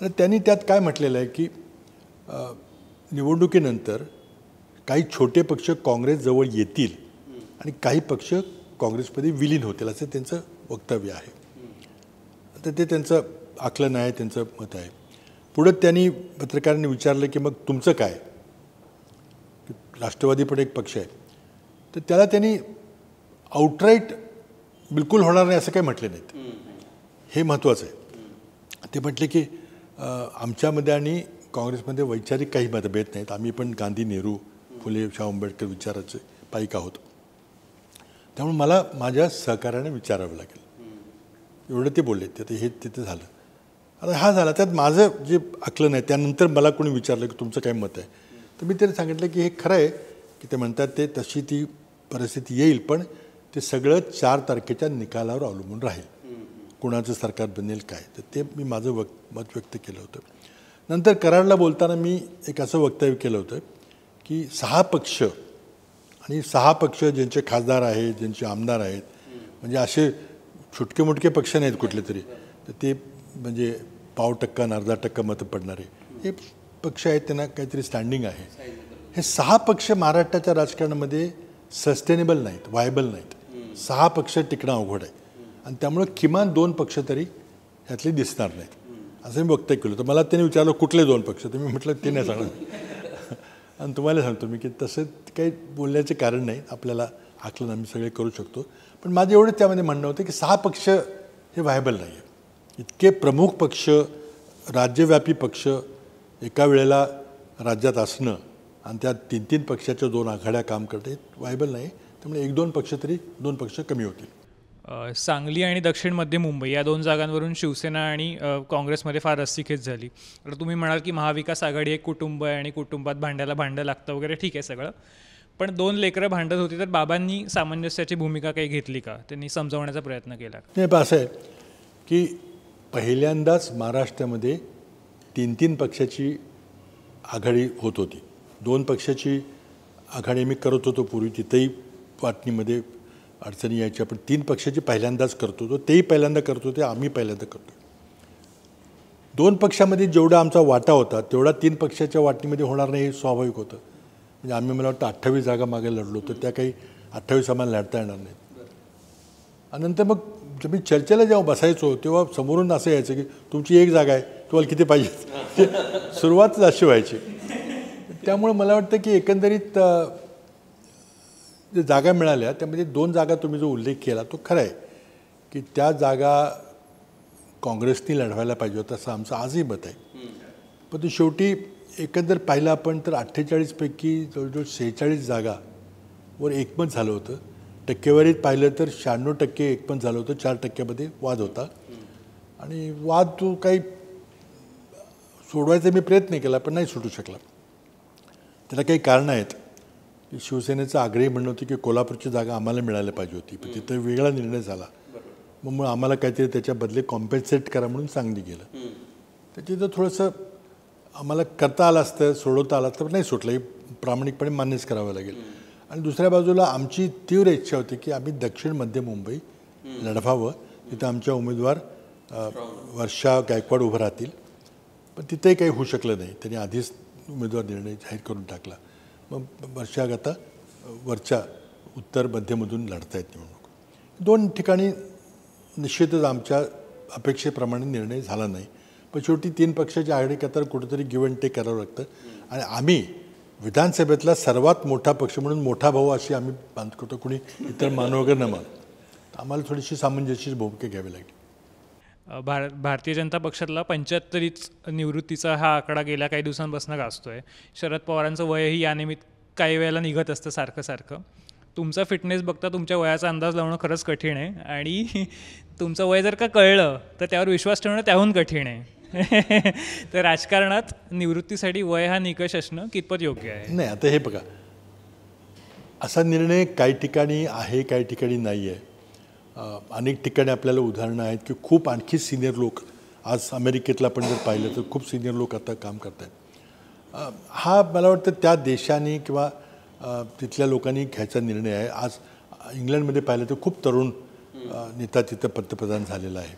आणि त्यांनी त्यात काय म्हटलेलं आहे की निवडणुकीनंतर काही छोटे पक्ष काँग्रेसजवळ येतील आणि काही पक्ष काँग्रेसमध्ये विलीन होतील, असं त्यांचं वक्तव्य आहे. तर ते त्यांचं आकलन आहे, त्यांचं मत आहे. पुढं त्यांनी पत्रकारांनी विचारलं की मग तुमचं काय? राष्ट्रवादी पण एक पक्ष आहे. तर त्याला त्यांनी आउटराईट बिलकुल होणार नाही असं काही म्हटले नाहीत. हे महत्त्वाचं आहे. ते म्हटले की आमच्यामध्ये आणि काँग्रेसमध्ये वैचारिक काही मतभेद नाहीत. आम्ही पण गांधी, नेहरू, फुले, शाहू आंबेडकर विचाराचे पाईक आहोत. त्यामुळे मला माझ्या सहकार्याने विचारावं लागेल, एवढं ते बोलले. ते हे तिथं झालं. आता हा झाला. त्यात माझं जे आकलन आहे, त्यानंतर मला कोणी विचारलं की तुमचं काय मत आहे, तर मी त्यांनी सांगितलं की हे खरं आहे की ते म्हणतात ते तशी ती परिस्थिती येईल, पण ते सगळं 4 तारखेच्या निकालावर अवलंबून राहील, कुणाचं सरकार बनेल काय. तर ते मी माझं मत व्यक्त केलं होतं. नंतर कराडला बोलताना मी एक असं वक्तव्य केलं होतं की 6 पक्ष आणि 6 पक्ष ज्यांचे खासदार आहेत, ज्यांचे आमदार आहेत, म्हणजे असे छुटके मुटके पक्ष नाहीत कुठले तरी, तर ते म्हणजे 0.5% आणि 0.5% मतं पडणारे हे पक्ष आहेत, त्यांना काहीतरी स्टँडिंग आहे. हे 6 पक्ष महाराष्ट्राच्या राजकारणामध्ये सस्टेनेबल नाहीत, व्हायबल नाहीत. 6 पक्ष टिकणं अवघड आहे. आणि त्यामुळं किमान 2 पक्ष तरी ह्यातले दिसणार नाहीत असं मी वक्तव्य केलं. तर मला त्यांनी विचारलं कुठले 2 पक्ष, तर मी म्हटलं ते नाही सांगणार. आणि तुम्हाला सांगतो मी की तसं काही बोलण्याचे कारण नाही, आपल्याला आकलन आम्ही सगळे करू शकतो. पण माझं एवढं त्यामध्ये म्हणणं होतं की 6 पक्ष हे व्हायबल नाही आहे. इतके प्रमुख पक्ष, राज्यव्यापी पक्ष एका वेळेला राज्यात असणं आणि त्या 3-3 पक्षाच्या 2 आघाड्या काम करते व्हायबल नाही. त्यामुळे 1-2 पक्ष तरी 2 पक्ष कमी होतील. सांगली आणि दक्षिण मध्य मुंबई या 2 जागांवरून शिवसेना आणि काँग्रेसमध्ये फार रस्सीखेच झाली. तर तुम्ही म्हणाल की महाविकास आघाडी एक कुटुंब आहे आणि कुटुंबात भांड्याला भांडं लागतं वगैरे, ठीक आहे सगळं, पण 2 लेकरं भांडत होती तर बाबांनी सामंजस्याची भूमिका काही घेतली का? त्यांनी समजावण्याचा प्रयत्न केला? नाही, असं आहे की पहिल्यांदाच महाराष्ट्रामध्ये 3-3 पक्षाची आघाडी होत होती. 2 पक्षाची आघाडी मी करत होतो पूर्वी, तिथंही वाटणीमध्ये अडचणी यायच्या, पण 3 पक्षाची पहिल्यांदाच करत होतो. तेही पहिल्यांदा करत होते, आम्ही पहिल्यांदा करतो. 2 पक्षामध्ये जेवढा आमचा वाटा होता तेवढा 3 पक्षाच्या वाटणीमध्ये होणार नाही हे स्वाभाविक होतं. म्हणजे आम्ही मला वाटतं 28 जागा मागे लढलो, तर त्या काही 28 आम्हाला लढता येणार नाहीत. आणि नंतर मग मी चर्चेला जेव्हा बसायचो तेव्हा समोरून असं यायचं की तुमची 1 जागा आहे, तुम्हाला किती पाहिजे, सुरुवातच अशी व्हायची. त्यामुळे मला वाटतं की एकंदरीत जे जागा मिळाल्या त्यामध्ये 2 जागा तुम्ही जो उल्लेख केला तो खरा आहे की त्या जागा काँग्रेसनी लढवायला पाहिजे होतं असं आमचं आजही मत आहे. पण शेवटी एकंदर पाहिलं आपण तर 48 पैकी जवळजवळ 46 जागावर एकमत झालं होतं. टक्केवारीत पाहिलं तर 96% एकमत झालं होतं. 4% वाद होता आणि वाद तो काही सोडवायचा मी प्रयत्न केला पण नाही सुटू शकला. त्याला काही कारणं आहेत. शिवसेनेचं आग्रही म्हणणं होतं की कोल्हापूरची जागा आम्हाला मिळायला पाहिजे होती पण तिथं वेगळा निर्णय झाला. मग आम्हाला काहीतरी त्याच्या बदले कॉम्पेन्सेट करा म्हणून सांगली गेलं. तर तिथं थोडंसं आम्हाला करता आलं असतं सोडवता आलं असतं पण नाही सुटलं. हे प्रामाणिकपणे मान्यच करावं लागेल. आणि दुसऱ्या बाजूला आमची तीव्र इच्छा होती की आम्ही दक्षिण मध्य मुंबई लढवावं. तिथं आमच्या उमेदवार वर्षा गायकवाड उभं राहतील पण तिथंही काही होऊ शकलं नाही. त्यांनी आधीच उमेदवार निर्णय जाहीर करून टाकला. मग वर्षा आता वरच्या उत्तर मध्यमधून लढता येत निवडणूक. 2 ठिकाणी निश्चितच आमच्या अपेक्षेप्रमाणे निर्णय झाला नाही पण शेवटी 3 पक्षाची आघाडी करता कुठेतरी गिव्ह अँड टेक करावं लागतं. आणि आम्ही विधानसभेतला सर्वात मोठा पक्ष म्हणून मोठा भाऊ अशी आम्ही बांध करतो. कुणी इतर मानव वगैरे न मान आम्हाला थोडीशी सामंजस्य भूमिका घ्यावी लागली. भारतीय जनता पक्षातला 75 निवृत्तीचा हा आकडा गेल्या काही दिवसांपासून गाजतोय. शरद पवारांचं वयही यानिमित्त काही वेळेला निघत असतं सारखं. तुमचा फिटनेस बघता तुमच्या वयाचा अंदाज लावणं खरंच कठीण आहे आणि तुमचं वय जर का कळलं तर त्यावर विश्वास ठेवणं त्याहून कठीण आहे. तर राजकारणात निवृत्तीसाठी वय हा निकष असणं कितपत योग्य आहे? नाही आता हे बघा असा निर्णय काही ठिकाणी आहे काही ठिकाणी नाही आहे. अनेक ठिकाणी आपल्याला उदाहरणं आहेत की खूप आणखी सिनियर लोक आज अमेरिकेतला आपण जर पाहिलं तर खूप सिनियर लोक आता काम करत आहेत. हा मला वाटतं त्या देशाने किंवा तिथल्या लोकांनी घ्यायचा निर्णय आहे. आज इंग्लंडमध्ये पाहिलं तर खूप तरुण नेता तिथं पंतप्रधान झालेला आहे.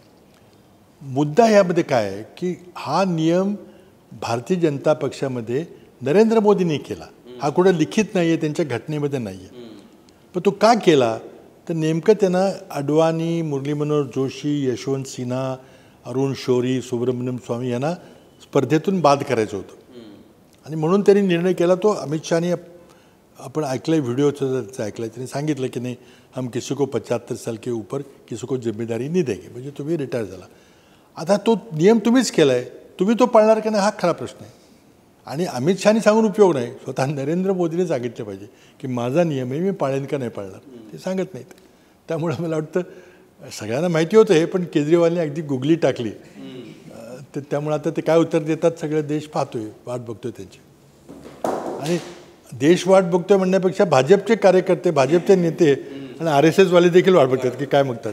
मुद्दा यामध्ये काय आहे की हा नियम भारतीय जनता पक्षामध्ये नरेंद्र मोदींनी केला. हा कुठं लिखित नाही आहे त्यांच्या घटनेमध्ये नाही आहे. पण तो का केला तर नेमकं त्यांना अडवाणी मुरली मनोहर जोशी यशवंत सिन्हा अरुण शौरी सुब्रमण्यम स्वामी यांना स्पर्धेतून बाद करायचं होतं आणि म्हणून त्यांनी निर्णय केला. तो अमित शहानी आपण ऐकलं आहे व्हिडिओचं ऐकलं आहे. त्यांनी सांगितलं की नाही हम किसी को 75 साल के ऊपर किसी को जिम्मेदारी नहीं देंगे. म्हणजे तुम्ही रिटायर झाला. आता तो नियम तुम्हीच केला आहे. तुम्ही तो पाळणार का नाही हा खरा प्रश्न आहे. आणि अमित शहानी सांगून उपयोग नाही. स्वतः नरेंद्र मोदीने सांगितलं पाहिजे की माझा नियम आहे मी पाळेन का नाही पाळणार. ते सांगत नाहीत. त्यामुळे मला वाटतं सगळ्यांना माहिती होतं हे पण केजरीवालने अगदी गुगली टाकली. तर त्यामुळे आता ते काय उत्तर देतात सगळे देश पाहतोय वाट बघतोय त्यांची. आणि देश वाट बघतोय म्हणण्यापेक्षा भाजपचे कार्यकर्ते भाजपचे नेते आणि RSSवाले देखील वाट बघतात की काय बघतात.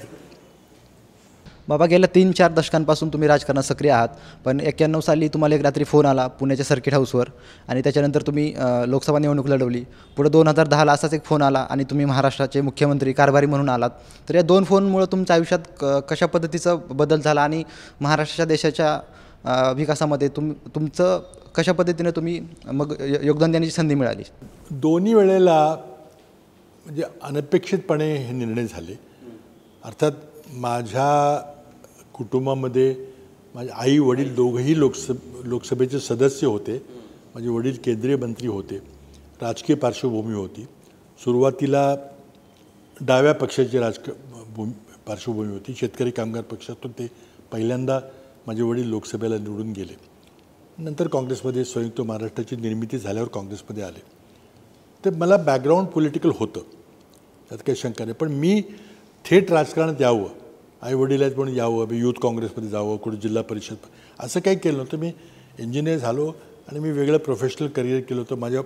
बाबा गेल्या 3-4 दशकांपासून तुम्ही राजकारणात सक्रिय आहात पण 91 साली तुम्हाला एक रात्री फोन आला पुण्याच्या सर्किट हाऊसवर आणि त्याच्यानंतर तुम्ही लोकसभा निवडणूक लढवली. पुढे 2010ला असाच एक फोन आला आणि तुम्ही महाराष्ट्राचे मुख्यमंत्री कारभारी म्हणून आलात. तर या 2 फोनमुळे तुमच्या आयुष्यात कशा पद्धतीचा बदल झाला आणि महाराष्ट्राच्या देशाच्या विकासामध्ये तुमचं कशा पद्धतीने तुम्ही मग योगदान देण्याची संधी मिळाली? दोन्ही वेळेला म्हणजे अनपेक्षितपणे हे निर्णय झाले. अर्थात माझ्या कुटुंबामध्ये माझे आई वडील दोघंही लोकसभेचे सदस्य होते. माझे वडील केंद्रीय मंत्री होते. राजकीय पार्श्वभूमी होती. सुरुवातीला डाव्या पक्षाची पार्श्वभूमी होती. शेतकरी कामगार पक्षातून ते पहिल्यांदा माझे वडील लोकसभेला निवडून गेले. नंतर काँग्रेसमध्ये संयुक्त महाराष्ट्राची निर्मिती झाल्यावर काँग्रेसमध्ये आले. तर मला बॅकग्राऊंड पॉलिटिकल होतं त्यात काही शंका नाही. पण मी थेट राजकारणात यावं आई वडील आहेत म्हणून यावं मी यूथ काँग्रेसमध्ये जावं कुठे जिल्हा परिषद असं काही केलं नव्हतं. मी इंजिनियर झालो आणि मी वेगळं प्रोफेशनल करिअर केलं होतं. माझ्या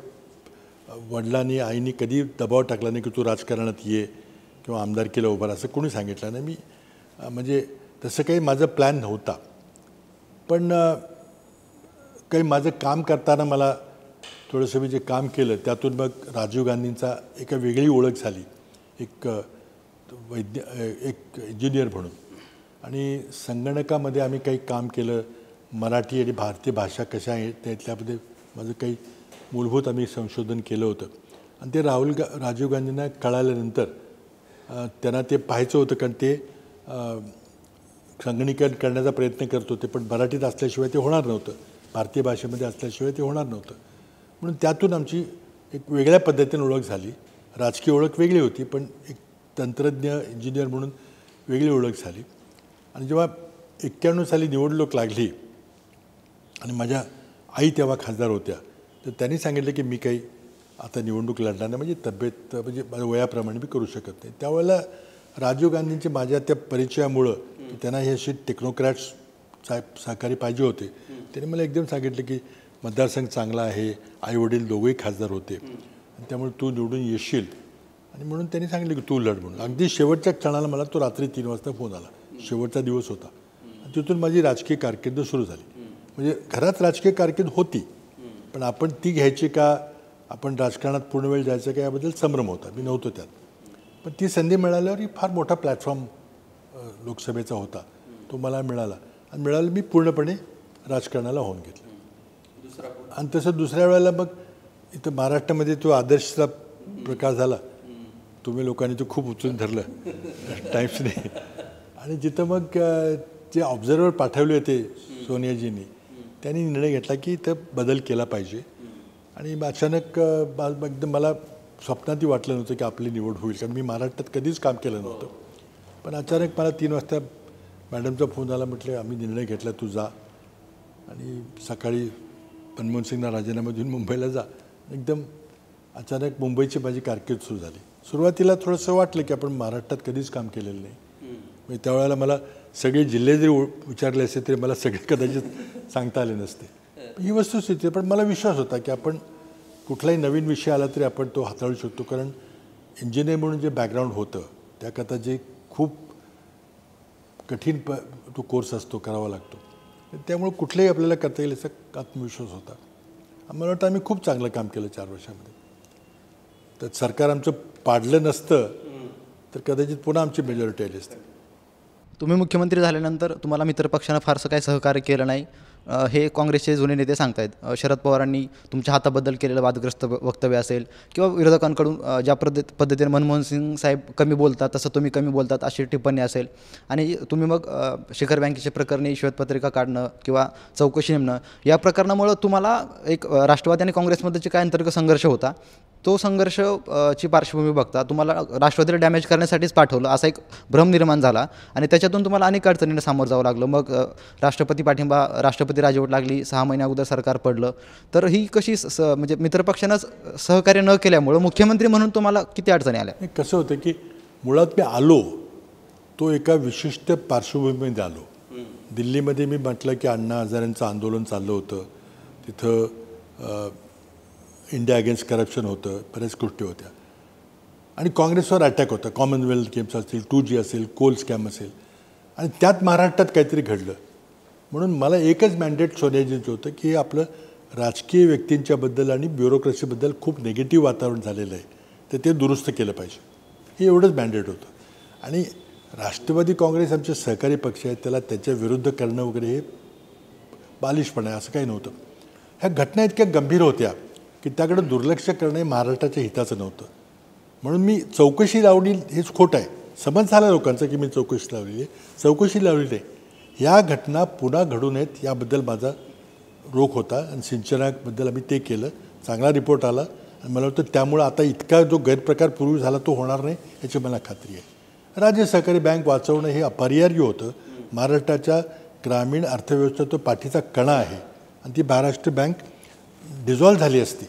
वडिलांनी आईनी कधी दबाव टाकला नाही की तू राजकारणात ये किंवा आमदारकीला उभा असं कोणी सांगितलं नाही. मी म्हणजे तसं काही माझं प्लॅन नव्हता. पण काही माझं काम करताना मला थोडंसं मी जे काम केलं त्यातून मग राजीव गांधींचा एका वेगळी ओळख झाली. एक इंजिनियर म्हणून आणि संगणकामध्ये आम्ही काही काम केलं. मराठी आणि भारतीय भाषा कशा आहेत त्यातल्यामध्ये माझं काही मूलभूत आम्ही संशोधन केलं होतं. आणि ते राजीव गांधींना कळाल्यानंतर त्यांना ते पाहायचं होतं कारण ते संगणकीकरण करण्याचा प्रयत्न करत होते पण मराठीत असल्याशिवाय ते होणार नव्हतं. भारतीय भाषेमध्ये असल्याशिवाय ते होणार नव्हतं. म्हणून त्यातून आमची एक वेगळ्या पद्धतीने ओळख झाली राजकीय ओळख वेगळी होती, पण एक तंत्रज्ञ इंजिनियर म्हणून वेगळी ओळख झाली. आणि जेव्हा 91 साली निवडणूक लागली आणि माझ्या आई तेव्हा खासदार होत्या, तर त्यांनी सांगितलं की मी काही आता निवडणूक लढणार नाही, म्हणजे तब्येत म्हणजे माझ्या वयाप्रमाणे मी करू शकत नाही. त्यावेळेला राजीव गांधींचे माझ्या त्या परिचयामुळं त्यांना हे असे टेक्नोक्रॅट्स सहकारी पाहिजे होते. त्यांनी मला एकदम सांगितलं की मतदारसंघ चांगला आहे, आईवडील दोघंही खासदार होते, आणि त्यामुळे तू निवडून येशील. आणि म्हणून त्यांनी सांगितलं की तू लढ म्हणून. अगदी शेवटच्या क्षणाला मला तो रात्री 3 वाजता फोन आला, शेवटचा दिवस होता. आणि तिथून माझी राजकीय कारकीर्द सुरू झाली. म्हणजे घरात राजकीय कारकीर्द होती, पण आपण ती घ्यायची का, आपण राजकारणात पूर्ण वेळ जायचं का, याबद्दल संभ्रम होता. मी नव्हतो त्यात. पण ती संधी मिळाल्यावर ही फार मोठा प्लॅटफॉर्म लोकसभेचा होता, तो मला मिळाला. आणि मिळालं मी पूर्णपणे राजकारणाला होऊन घेतलं. आणि तसं दुसऱ्या वेळेला मग इथं महाराष्ट्रामध्ये तो आदर्शचा प्रकार झाला. तुम्ही लोकांनी तो खूप उचलून धरलं टाईम्सने. आणि जिथं मग जे ऑब्झर्वर पाठवले होते सोनियाजींनी, त्यांनी निर्णय घेतला की इथं बदल केला पाहिजे. आणि अचानक एकदम मला स्वप्नातही वाटलं नव्हतं की आपली निवड होईल, कारण मी महाराष्ट्रात कधीच काम केलं नव्हतं. पण अचानक मला 3 वाजता मॅडमचा फोन आला, म्हटलं आम्ही निर्णय घेतला, तू जा आणि सकाळी मनमोहन सिंगना राजीनामा देऊन मुंबईला जा. एकदम अचानक मुंबईची माझी कारकीर्द सुरू झाली. सुरुवातीला थोडंसं वाटलं की आपण महाराष्ट्रात कधीच काम केलेलं नाही. म्हणजे त्यावेळेला मला सगळे जिल्हे जरी विचारले असते तरी मला सगळे कदाचित सांगता आले नसते. ही वस्तुस्थिती. पण मला विश्वास होता की आपण कुठलाही नवीन विषय आला तरी आपण तो हाताळू शकतो, कारण इंजिनियर म्हणून जे बॅकग्राऊंड होतं त्याकरता जे खूप कठीण तो कोर्स असतो, करावा लागतो. त्यामुळे कुठलेही आपल्याला करता येईल याचा आत्मविश्वास होता. मला वाटतं आम्ही खूप चांगलं काम केलं 4 वर्षामध्ये. तर सरकार आमचं पाडलं नसतं तर कदाचित पुन्हा आमची मेजॉरिटी आली असते. तुम्ही मुख्यमंत्री झाल्यानंतर तुम्हाला मित्रपक्षानं फारसं काही सहकार्य केलं नाही, हे काँग्रेसचे जुने नेते सांगतायत. शरद पवारांनी तुमच्या हाताबद्दल केलेलं वादग्रस्त वक्तव्य असेल किंवा विरोधकांकडून ज्या पद्धतीने मनमोहन सिंग साहेब कमी बोलतात तसं तुम्ही कमी बोलतात अशी टिप्पणी असेल, आणि तुम्ही मग शिखर बँकेच्या प्रकरणी श्वेतपत्रिका काढणं किंवा चौकशी नेमणं, या प्रकरणामुळं तुम्हाला एक राष्ट्रवादी आणि काँग्रेसमध्येचे काय अंतर्गत संघर्ष होता, तो संघर्ष ची पार्श्वभूमी बघता तुम्हाला राष्ट्रवादीला डॅमेज करण्यासाठीच पाठवलं असा एक भ्रम निर्माण झाला, आणि त्याच्यातून तुम्हाला अनेक अडचणींना सामोरं जावं लागलं. मग राष्ट्रपती पाठिंबा, राष्ट्रपती राजवट लागली, 6 महिन्या अगोदर सरकार पडलं. तर ही कशी म्हणजे मित्रपक्षानंच सहकार्य न केल्यामुळं मुख्यमंत्री म्हणून तुम्हाला किती अडचणी आल्या? कसं होतं की मुळात मी आलो तो एका विशिष्ट पार्श्वभूमीमध्ये आलो. दिल्लीमध्ये मी म्हटलं की अण्णा हजारेंचं आंदोलन चाललं होतं, तिथं इंडिया अगेन्स्ट करप्शन होतं, बऱ्याच गोष्टी होत्या, आणि काँग्रेसवर अटॅक होता. कॉमनवेल्थ गेम्स असतील, 2G असेल, कोल स्कॅम असेल, आणि त्यात महाराष्ट्रात काहीतरी घडलं. म्हणून मला एकच मॅन्डेट सोनियाजींचं होतं की आपलं राजकीय व्यक्तींच्याबद्दल आणि ब्युरोक्रेसीबद्दल खूप निगेटिव्ह वातावरण झालेलं आहे, तर ते दुरुस्त केलं पाहिजे, हे एवढंच मॅन्डेट होतं. आणि राष्ट्रवादी काँग्रेस आमचे सहकारी पक्ष आहेत, त्याला त्याच्या विरुद्ध करणं वगैरे हे बालिशपण आहे, असं काही नव्हतं. ह्या घटना इतक्या गंभीर होत्या की त्याकडे दुर्लक्ष करणं हे महाराष्ट्राच्या हिताचं नव्हतं. म्हणून मी चौकशी लावली हेच खोटं आहे. समज झाला लोकांचा की मी चौकशी लावलेली आहे, चौकशी लावली नाही. ह्या घटना पुन्हा घडू नयेत याबद्दल माझा रोख होता, आणि सिंचनाबद्दल आम्ही ते केलं. चांगला रिपोर्ट आला, आणि मला वाटतं त्यामुळं आता इतका जो गैरप्रकार पूर्वी झाला तो होणार नाही याची मला खात्री आहे. राज्य सहकारी बँक वाचवणं हे अपरिहार्य होतं. महाराष्ट्राच्या ग्रामीण अर्थव्यवस्थेचा तो पाठीचा कणा आहे, आणि ती महाराष्ट्र बँक डिझॉल्व्ह झाली असती,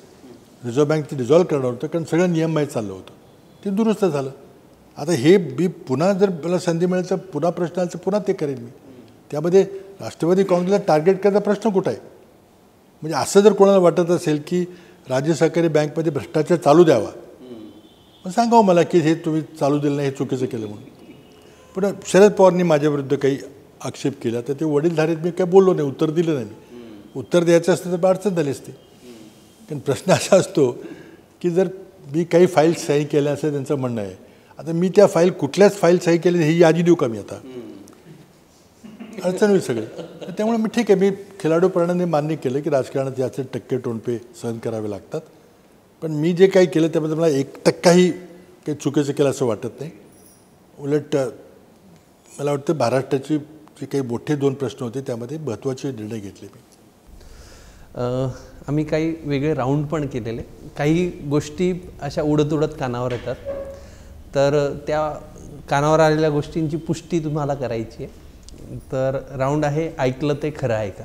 रिझर्व्ह बँक ती डिझॉल्व्ह करणार होतं, कारण सगळं नियमबाह्य चाललं होतं, ते दुरुस्त झालं. आता हे मी पुन्हा जर मला संधी मिळेल तर पुन्हा प्रश्न आला तर पुन्हा ते करेन मी. त्यामध्ये राष्ट्रवादी काँग्रेसला टार्गेट करायचा प्रश्न कुठं आहे? म्हणजे असं जर कोणाला वाटत असेल की राज्य सहकारी बँकमध्ये भ्रष्टाचार चालू द्यावा, मग सांगावं मला की हे तुम्ही चालू दिलं नाही, हे चुकीचं केलं म्हणून. पण शरद पवारांनी माझ्याविरुद्ध काही आक्षेप केला तर ते वडीलधारीत मी काही बोललो नाही, उत्तर दिलं नाही. उत्तर द्यायचं असतं तर अडचण झाली असते. पण प्रश्न असा असतो की जर मी काही फाईल सही केल्या असं त्यांचं म्हणणं आहे, आता मी त्या फाईल कुठल्याच फाईल सही केली ही यादी देऊ का मी? आता अडचण होईल सगळे. त्यामुळे मी ठीक आहे, मी खिलाडूपणाने मान्य केलं की राजकारणात याचे टक्के टोणपे सहन करावे लागतात, पण मी जे काही केलं त्यामध्ये मला 1% काही चुकीचं केलं असं वाटत नाही. उलट मला वाटतं महाराष्ट्राची जे काही मोठे 2 प्रश्न होते त्यामध्ये महत्त्वाचे निर्णय घेतले मी. आम्ही काही वेगळे राऊंड पण केलेले, काही गोष्टी अशा उडत उडत कानावर येतात, तर त्या कानावर आलेल्या गोष्टींची पुष्टी तुम्हाला करायची आहे. तर राऊंड आहे ऐकलं ते खरं आहे का.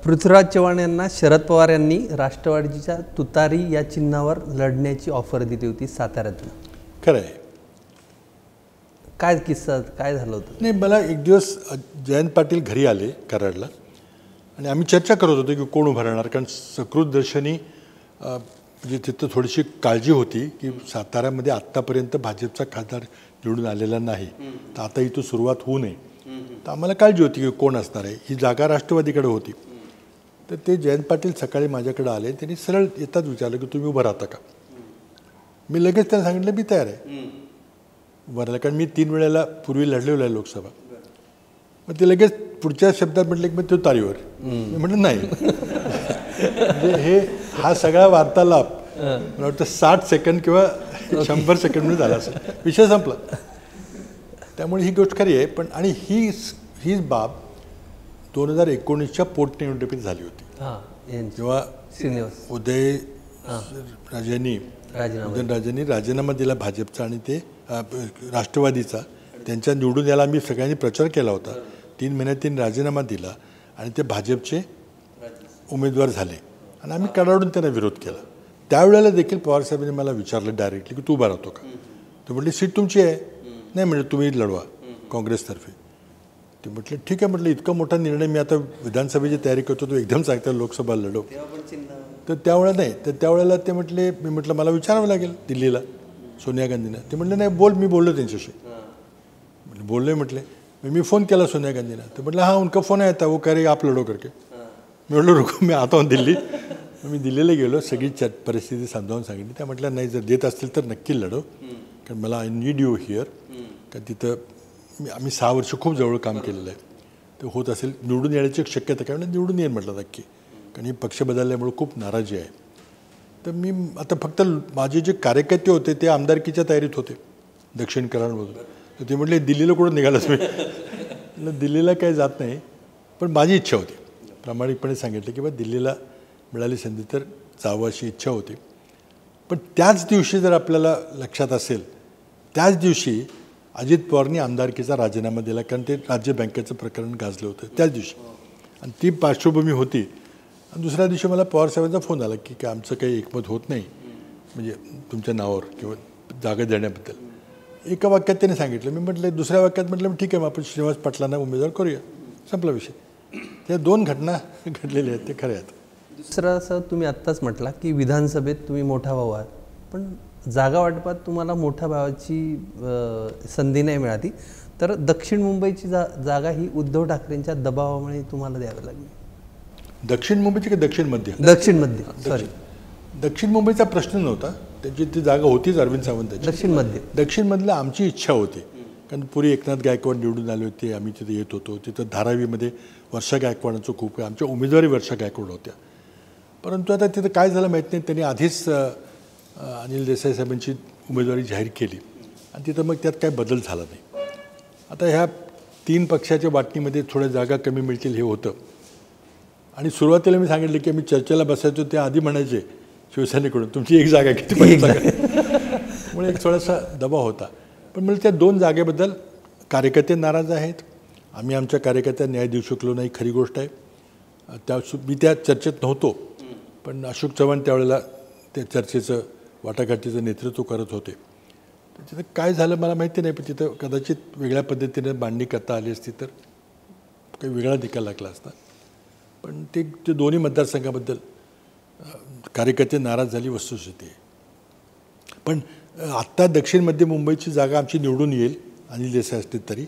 पृथ्वीराज चव्हाण यांना शरद पवार यांनी राष्ट्रवादीच्या तुतारी या चिन्हावर लढण्याची ऑफर दिली होती साताऱ्यातून. खरं आहे. काय किस्सा, काय झालं होतं? नाही, मला एक दिवस जयंत पाटील घरी आले कराडला आणि आम्ही चर्चा करत होतो की कोण उभं राहणार, कारण सकृत दर्शनी म्हणजे तिथं थोडीशी काळजी होती की साताऱ्यामध्ये आत्तापर्यंत भाजपचा खासदार निवडून आलेला नाही, तर आता इथं सुरुवात होऊ नये. तर आम्हाला काळजी होती की कोण असणार आहे. ही जागा राष्ट्रवादीकडे होती. तर ते जयंत पाटील सकाळी माझ्याकडे आले, त्यांनी सरळ येतात विचारलं की तुम्ही उभं राहता का. मी लगेच त्यांना सांगितलं मी तयार आहे उभं राहायला, कारण मी 3 वेळेला पूर्वी लढलेलो आहे लोकसभा. मग ते लगेच पुढच्या शब्दात म्हटलं की मग तो तारीवर. मी म्हटलं नाही. म्हणजे हा सगळा वार्तालाप मला वाटतं 60 सेकंद किंवा 100 सेकंड झाला असेल, विषय संपला. त्यामुळे ही गोष्ट खरी आहे. पण आणि हीच बाब 2019च्या पोटनिवडणुकीत झाली होती, जेव्हा उदयनराजेंनी राजीनामा दिला भाजपचा आणि ते राष्ट्रवादीचा. त्यांच्या निवडून याला आम्ही सगळ्यांनी प्रचार केला होता. 3 महिन्यात त्यांनी राजीनामा दिला आणि ते भाजपचे उमेदवार झाले आणि आम्ही कडाडून त्यांना विरोध केला. त्यावेळेला देखील पवारसाहेबांनी मला विचारलं डायरेक्टली की तू उभा राहतो का. तो म्हटले सीट तुमची आहे. नाही म्हणजे तुम्ही लढवा काँग्रेसतर्फे. ते म्हटलं ठीक आहे. म्हटलं इतका मोठा निर्णय, मी आता विधानसभेची तयारी करतो, तो एकदम सांगता लोकसभा लढव. तर त्यावेळेला नाही, तर त्यावेळेला ते म्हटले, मी म्हटलं मला विचारावं लागेल दिल्लीला सोनिया गांधींना. ते म्हटलं नाही बोल, मी बोललो त्यांच्याशी. म्हटलं बोलले. म्हटले मी फोन केला सोनिया गांधींना. तर म्हटलं हाँ उनका फ़ोन आया था, वो कह रहे आप लढो करके. मी म्हटलं रुको मैं आता हूँ दिल्ली. मी दिल्लीला गेलो, सगळी परिस्थिती समजावून सांगितली. त्या म्हटल्या नाही जर देत असतील तर नक्की लढव, कारण मला आय नीड यू हिअर. कारण तिथं आम्ही 6 वर्ष खूप जवळ काम केलेलं आहे. ते होत असेल निवडून येण्याची एक शक्यता, काय म्हणजे निवडून येईल म्हटलं नक्की, कारण हे पक्ष बदलल्यामुळे खूप नाराजी आहे. तर मी आता फक्त माझे जे कार्यकर्ते होते ते आमदारकीच्या तयारीत होते दक्षिण कराडमधून. तर ते म्हटले दिल्लीला कुठं निघालंच मी. म्हटलं दिल्लीला काही जात नाही, पण माझी इच्छा होती. प्रामाणिकपणे सांगितलं की बा दिल्लीला मिळाली संधी तर जावं अशी इच्छा होती. पण त्याच दिवशी जर आपल्याला लक्षात असेल, त्याच दिवशी अजित पवारांनी आमदारकीचा राजीनामा दिला, कारण ते राज्य बँकेचं प्रकरण गाजलं होतं त्याच दिवशी. आणि ती पार्श्वभूमी होती. आणि दुसऱ्या दिवशी मला पवारसाहेबांचा फोन आला की आमचं काही एकमत होत नाही म्हणजे तुमच्या नावावर किंवा जागा देण्याबद्दल. एका वाक्यात त्याने सांगितलं. मी म्हटलं, दुसऱ्या वाक्यात म्हटलं ठीक आहे मग आपण श्रीनिवास पाटलांना उमेदवार करूया, संपला विषय. त्या 2 घटना घडलेल्या आहेत, ते खरे आहेत. दुसरं असं तुम्ही आत्ताच म्हटला की विधानसभेत तुम्ही मोठा भाऊ आहात, पण जागा वाटपात तुम्हाला मोठ्या भावाची संधी नाही मिळाली, तर दक्षिण मुंबईची जागा ही उद्धव ठाकरेंच्या दबावामुळे तुम्हाला द्यावी लागली. दक्षिण मुंबईची की दक्षिण मध्य? दक्षिण मध्य, सॉरी. दक्षिण मुंबईचा प्रश्न नव्हता, त्यांची ती जागा होतीच अरविंद सावंतांची. दक्षिण मध्य, दक्षिण मधलं आमची इच्छा होती, कारण पूर्वी एकनाथ गायकवाड निवडून आले होते, आम्ही तिथे येत होतो. तिथं धारावीमध्ये वर्षा गायकवाडांचं खूप, आमच्या उमेदवारी वर्षा गायकवाड होत्या. परंतु आता तिथं काय झालं माहीत नाही, त्यांनी आधीच अनिल देसाई साहेबांची उमेदवारी जाहीर केली आणि तिथं मग त्यात काय बदल झाला नाही. आता ह्या 3 पक्षाच्या वाटणीमध्ये थोड्या जागा कमी मिळतील हे होतं. आणि सुरुवातीला मी सांगितलं की मी चर्चेला बसायचो, त्या आधी म्हणायचे शिवसेनेकडून तुमची 1 जागा किती त्यामुळे एक थोडासा दबाव होता. पण मला त्या 2 जागेबद्दल कार्यकर्ते नाराज आहेत. आम्ही आमच्या कार्यकर्त्यांना न्याय देऊ शकलो नाही, खरी गोष्ट आहे. मी त्या चर्चेत नव्हतो, पण अशोक चव्हाण त्यावेळेला त्या चर्चेचं वाटाघाटीचं नेतृत्व करत होते. तिथं काय झालं मला माहिती नाही, पण तिथं कदाचित वेगळ्या पद्धतीने मांडणी करता आली असती तर काही वेगळा निकाल लागला असता. पण ते दोन्ही मतदारसंघाबद्दल कार्यकर्ते नाराज झाली, वस्तुस्थिती आहे. पण आत्ता दक्षिण मध्य मुंबईची जागा आमची निवडून येईल अनिल देसाई असतील तरी.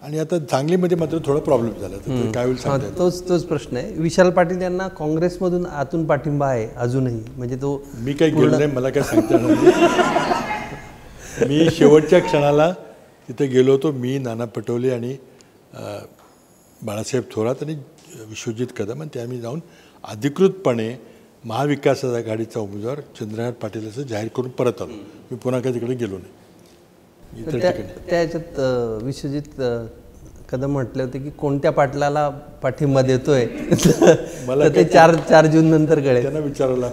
आणि आता सांगलीमध्ये मात्र थोडा प्रॉब्लेम झाला, तर काय होईल सांगता येत नाही. तोच प्रश्न आहे. विशाल पाटील यांना काँग्रेसमधून आतून पाठिंबा आहे अजूनही, म्हणजे तो मी काही गेलो नाही, मला काय सांगता येणार नाही. मी शेवटच्या क्षणाला तिथे गेलो होतो. मी, नाना पटोले आणि बाळासाहेब थोरात आणि विश्वजित कदम, आणि ते आम्ही जाऊन अधिकृतपणे महाविकास आघाडीचा उमेदवार चंद्रकांत पाटील असं जाहीर करून परत आलो. मी पुन्हा काही तिकडे गेलो नाही. इतर त्या ठिकाणी. त्या ह्याच्यात विश्वजित कदम म्हटले होते की कोणत्या पाटलाला पाठिंबा देतोय मला तर ते 4 जून नंतर कळेल. त्यांना विचारायला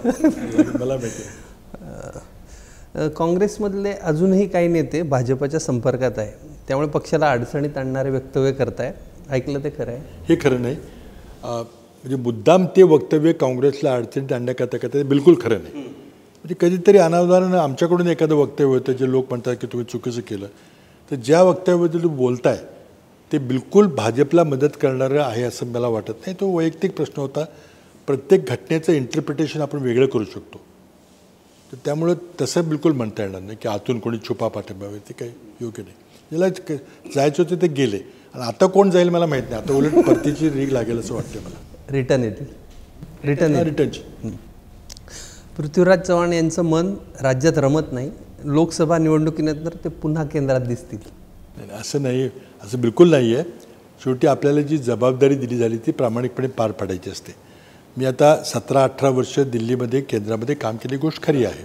मला माहिती आहे. काँग्रेसमधले अजूनही काही नेते भाजपच्या संपर्कात आहे, त्यामुळे पक्षाला अडचणीत आणणारे वक्तव्य करताय. ऐकलं ते खरं आहे? हे खरं नाही. म्हणजे मुद्दाम ते वक्तव्य काँग्रेसला अडचणीत आणण्याकरता करता ते बिलकुल खरं नाही. म्हणजे कधीतरी अनावधानानं आमच्याकडून एखादं वक्तव्य होतं जे लोक म्हणतात की तुम्ही चुकीचं केलं, तर ज्या वक्तव्याबद्दल तुम्ही बोलताय ते बिलकुल भाजपला मदत करणारं आहे असं मला वाटत नाही. तो वैयक्तिक प्रश्न होता. प्रत्येक घटनेचं इंटरप्रिटेशन आपण वेगळं करू शकतो, तर त्यामुळं तसं बिलकुल म्हणता येणार नाही की आतून कोणी छुपा पाठिंबा आहे, ते काही योग्य नाही. ज्याला जायचं होतं ते गेले, आणि आता कोण जाईल मला माहीत नाही. आता उलट परतीची रीग लागेल असं वाटतं मला. रिटर्न येतील. रिटर्नची. पृथ्वीराज चव्हाण यांचं मन राज्यात रमत नाही, लोकसभा निवडणुकीनंतर ते पुन्हा केंद्रात दिसतील. नाही, असं नाही, असं बिलकुल नाही आहे. शेवटी आपल्याला जी जबाबदारी दिली झाली ती प्रामाणिकपणे पार पाडायची असते. मी आता 17-18 वर्ष दिल्लीमध्ये केंद्रामध्ये काम केली, गोष्ट खरी आहे.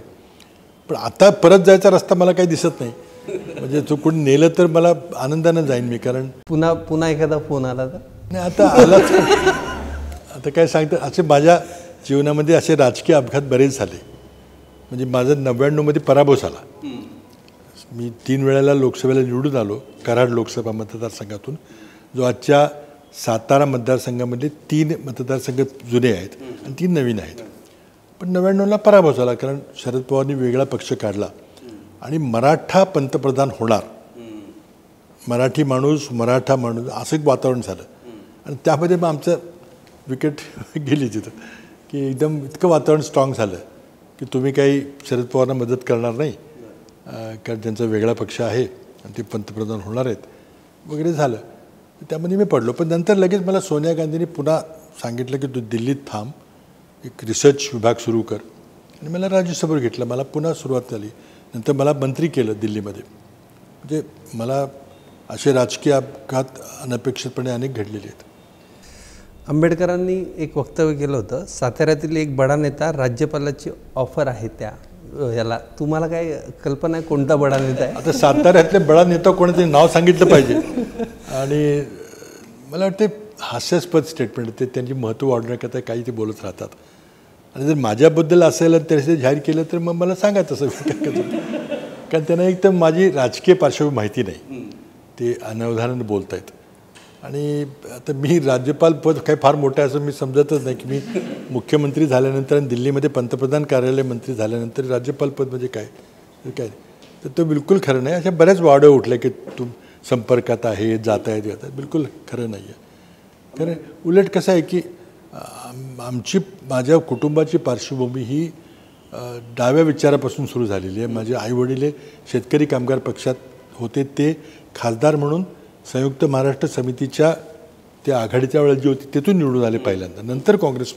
पण आता परत जायचा रस्ता मला काही दिसत नाही. म्हणजे तो कोणी नेलं तर मला आनंदानं जाईन मी, कारण पुन्हा एखादा फोन आला तर नाही. आता आला आता काय सांगतं, असे माझ्या जीवनामध्ये असे राजकीय अपघात बरेच झाले. म्हणजे माझा 99मध्ये पराभव झाला. मी 3 वेळेला लोकसभेला निवडून आलो कराड लोकसभा मतदारसंघातून, जो आजच्या सातारा मतदारसंघामध्ये 3 मतदारसंघ जुने आहेत आणि 3 नवीन आहेत. पण 99ला पराभव झाला, कारण शरद पवारांनी वेगळा पक्ष काढला आणि मराठा पंतप्रधान होणार, मराठा माणूस असं एक वातावरण झालं. आणि त्यामध्ये मग आमचं विकेट गेली तिथं, की एकदम इतकं वातावरण स्ट्रॉंग झालं की तुम्ही काही शरद पवारांना मदत करणार नाही, कारण त्यांचा वेगळा पक्ष आहे आणि ते पंतप्रधान होणार आहेत वगैरे झालं. त्यामध्ये मी पडलो. पण नंतर लगेच मला सोनिया गांधींनी पुन्हा सांगितलं की तू दिल्लीत थांब, एक रिसर्च विभाग सुरू कर, आणि मला राज्यसभेवर घेतलं. मला पुन्हा सुरुवात झाली. नंतर मला मंत्री केलं दिल्लीमध्ये. म्हणजे मला असे राजकीय अपघात अनपेक्षितपणे अनेक घडलेले आहेत. आंबेडकरांनी एक वक्तव्य केलं होतं, साताऱ्यातील एक बडा नेता राज्यपालाची ऑफर आहे त्या याला. तुम्हाला काय कल्पना आहे कोणता बडा नेता आहे? आता साताऱ्यातले बडा नेता कोणाचं नाव सांगितलं पाहिजे. आणि मला वाटते हास्यास्पद स्टेटमेंट, ते त्यांची महत्त्व वाढवण्याकरता काही ते बोलत राहतात. आणि जर माझ्याबद्दल असेल आणि त्याचे जाहीर केलं तर मग मला सांगा तसं, कारण त्यांना एक तर माझी राजकीय पार्श्वभूमी माहिती नाही, ते अनवधानानं बोलत आहेत. आणि आता मी राज्यपाल पद काही फार मोठं आहे असं मी समजतच नाही, की मी मुख्यमंत्री झाल्यानंतर आणि दिल्लीमध्ये पंतप्रधान कार्यालय मंत्री झाल्यानंतर राज्यपाल पद म्हणजे काय तर तो बिलकुल खरं नाही. अशा बऱ्याच वाढव उठल्या की संपर्कात आहे, जात आहेत, बिलकुल खरं नाही आहे. खरं उलट कसं आहे की माझ्या कुटुंबाची पार्श्वभूमी ही डाव्या विचारापासून सुरू झालेली आहे. माझे आईवडील हे शेतकरी कामगार पक्षात होते, ते खासदार म्हणून संयुक्त महाराष्ट्र समितीच्या त्या आघाडीच्या वेळेला जी होती तिथून निवडून आले पहिल्यांदा, नंतर काँग्रेस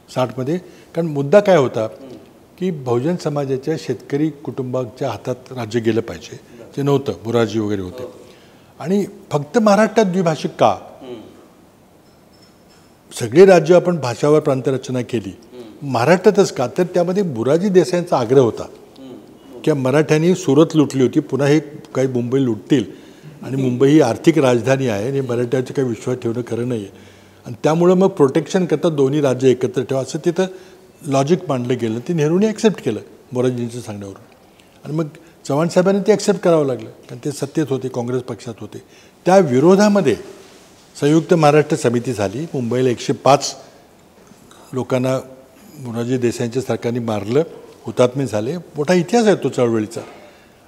60मध्ये. कारण मुद्दा काय होता की बहुजन समाजाच्या शेतकरी कुटुंबाच्या हातात राज्य गेलं पाहिजे, ते नव्हतं. बुराजी वगैरे होते. आणि फक्त महाराष्ट्रात द्विभाषिक का? सगळे राज्य आपण भाषावर प्रांतरचना केली, महाराष्ट्रातच का? तर त्यामध्ये बुराजी देसाईंचा आग्रह होता की मराठ्यांनी सुरत लुटली होती, पुन्हा हे काही मुंबई लुटतील, आणि मुंबई ही आर्थिक राजधानी आहे आणि मराठ्याचे काही विश्वास ठेवणं खरं नाही आहे. आणि त्यामुळं मग प्रोटेक्शन करता दोन्ही राज्य एकत्र ठेवा असं तिथं लॉजिक मांडलं गेलं. ते नेहरूने ॲक्सेप्ट केलं मोरारजींच्या सांगण्यावरून. आणि मग चव्हाण साहेबांनी ते ॲक्सेप्ट करावं लागलं, कारण ते सत्तेत होते, काँग्रेस पक्षात होते. त्या विरोधामध्ये संयुक्त महाराष्ट्र समिती झाली. मुंबईला 105 लोकांना मोरारजी देसाईंच्या सरकारने मारलं, हुतात्मे झाले. मोठा इतिहास आहे तो चळवळीचा.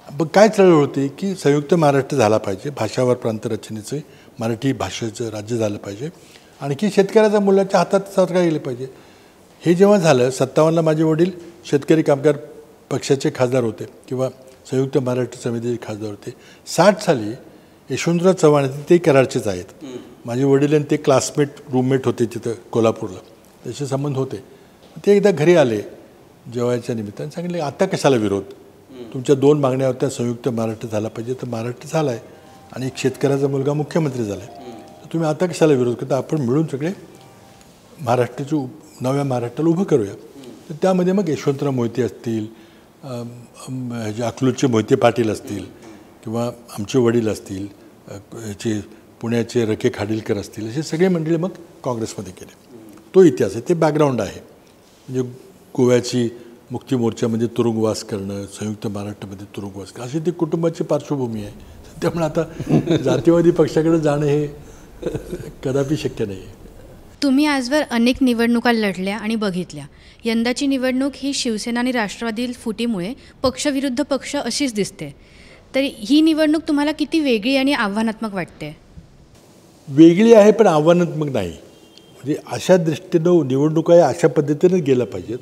मग काय चळवळ होती की संयुक्त महाराष्ट्र झाला पाहिजे, भाषावर प्रांतरचनेचं, मराठी भाषेचं राज्य झालं पाहिजे, आणखी शेतकऱ्याच्या मुलाच्या हातात सरकार गेले पाहिजे. हे जेव्हा झालं 57ला माझे वडील शेतकरी कामगार पक्षाचे खासदार होते किंवा संयुक्त महाराष्ट्र समितीचे खासदार होते. 60 साली यशवंतराव चव्हाण ते कराडचेच आहेत. माझे वडील आणि ते क्लासमेट रूममेट होते तिथं कोल्हापूरला, त्याचे संबंध होते. ते एकदा घरी आले जेवायच्या निमित्ताने, सांगितले आता कशाला विरोध, तुमच्या 2 मागण्या होत्या, संयुक्त महाराष्ट्र झाला पाहिजे, तर महाराष्ट्र झाला आहे आणि एक शेतकऱ्याचा मुलगा मुख्यमंत्री झाला आहे, तर तुम्ही आता कशाला विरोध करता, आपण मिळून सगळे महाराष्ट्राचं नव्या महाराष्ट्राला उभं करूया. तर त्यामध्ये मग यशवंतराव मोहिते असतील, अकलूजचे मोहिते पाटील असतील किंवा आमचे वडील असतील, याचे पुण्याचे रके खाडीलकर असतील, असे सगळे मंडळी मग काँग्रेसमध्ये गेले. तो इतिहास आहे, ते बॅकग्राऊंड आहे. म्हणजे गोव्याची मुक्ती मोर्चामध्ये तुरुंगवास करणं, संयुक्त महाराष्ट्रामध्ये तुरुंगवास करणं, अशी ती कुटुंबाची पार्श्वभूमी आहे. त्यामुळे आता जातीवादी पक्षाकडे जाणं हे कदापि शक्य नाही आहे. तुम्ही आजवर अनेक निवडणुका लढल्या आणि बघितल्या. यंदाची निवडणूक ही शिवसेना आणि राष्ट्रवादी फुटीमुळे पक्षविरुद्ध पक्ष अशीच दिसते. तर ही निवडणूक तुम्हाला किती वेगळी आणि आव्हानात्मक वाटते? वेगळी आहे पण आव्हानात्मक नाही. म्हणजे अशा दृष्टीनं निवडणुका या अशा पद्धतीने गेल्या पाहिजेत.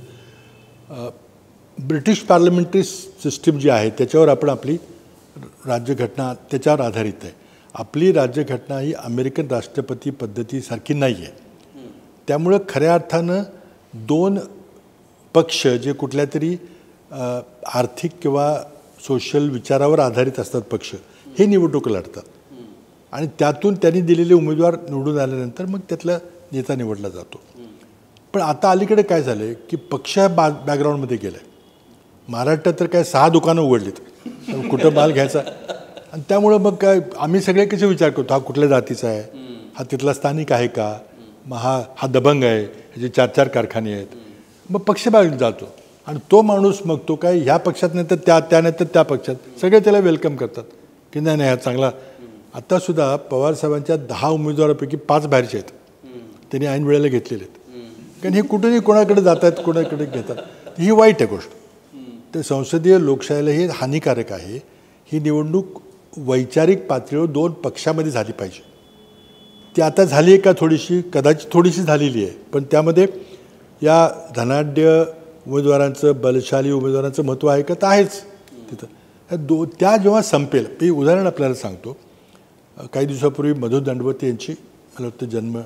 ब्रिटिश पार्लमेंटरी सिस्टीम जी आहे त्याच्यावर आपण आपली राज्यघटना त्याच्यावर आधारित आहे. आपली राज्यघटना ही अमेरिकन राष्ट्रपती पद्धतीसारखी नाही आहे. त्यामुळं खऱ्या अर्थानं दोन पक्ष जे कुठल्या तरी आर्थिक किंवा सोशल विचारावर आधारित असतात पक्ष, हे निवडणूक लढतात आणि त्यातून त्यांनी दिलेले उमेदवार निवडून आल्यानंतर मग त्यातला नेता निवडला जातो. पण आता अलीकडे काय झालं आहे की पक्ष बॅकग्राऊंडमध्ये गेला आहे. महाराष्ट्रात तर काय 6 दुकानं उघडलीत, कुठं माल घ्यायचा. आणि त्यामुळं मग काय आम्ही सगळे कसे विचार करतो, हा कुठल्या जातीचा आहे, हा तिथला स्थानिक आहे का, मग हा दबंग आहे, ह्याचे 4-4 कारखाने आहेत. मग पक्ष बाजून जातो आणि तो माणूस मग तो काय ह्या पक्षात नाही तर त्या नाही तर त्या पक्षात, सगळे त्याला वेलकम करतात की नाही नाही हा चांगला. आत्तासुद्धा पवारसाहेबांच्या 10 उमेदवारापैकी 5 बाहेरचे आहेत, त्यांनी ऐन वेळेला घेतलेले आहेत. कारण हे कुठेही कोणाकडे जात आहेत, कोणाकडे घेतात, ही वाईट आहे गोष्ट. तर संसदीय लोकशाहीला हे हानिकारक आहे. ही निवडणूक वैचारिक पातळीवर 2 पक्षामध्ये झाली पाहिजे. ती आता झाली आहे का थोडीशी, कदाचित थोडीशी झालेली आहे, पण त्यामध्ये या धनाढ्य उमेदवारांचं, बलशाली उमेदवारांचं महत्त्व आहे का, तर आहेच तिथं. त्या जेव्हा संपेल, मी उदाहरण आपल्याला सांगतो. काही दिवसापूर्वी मधु दंडवत यांची मला वाटतं जन्म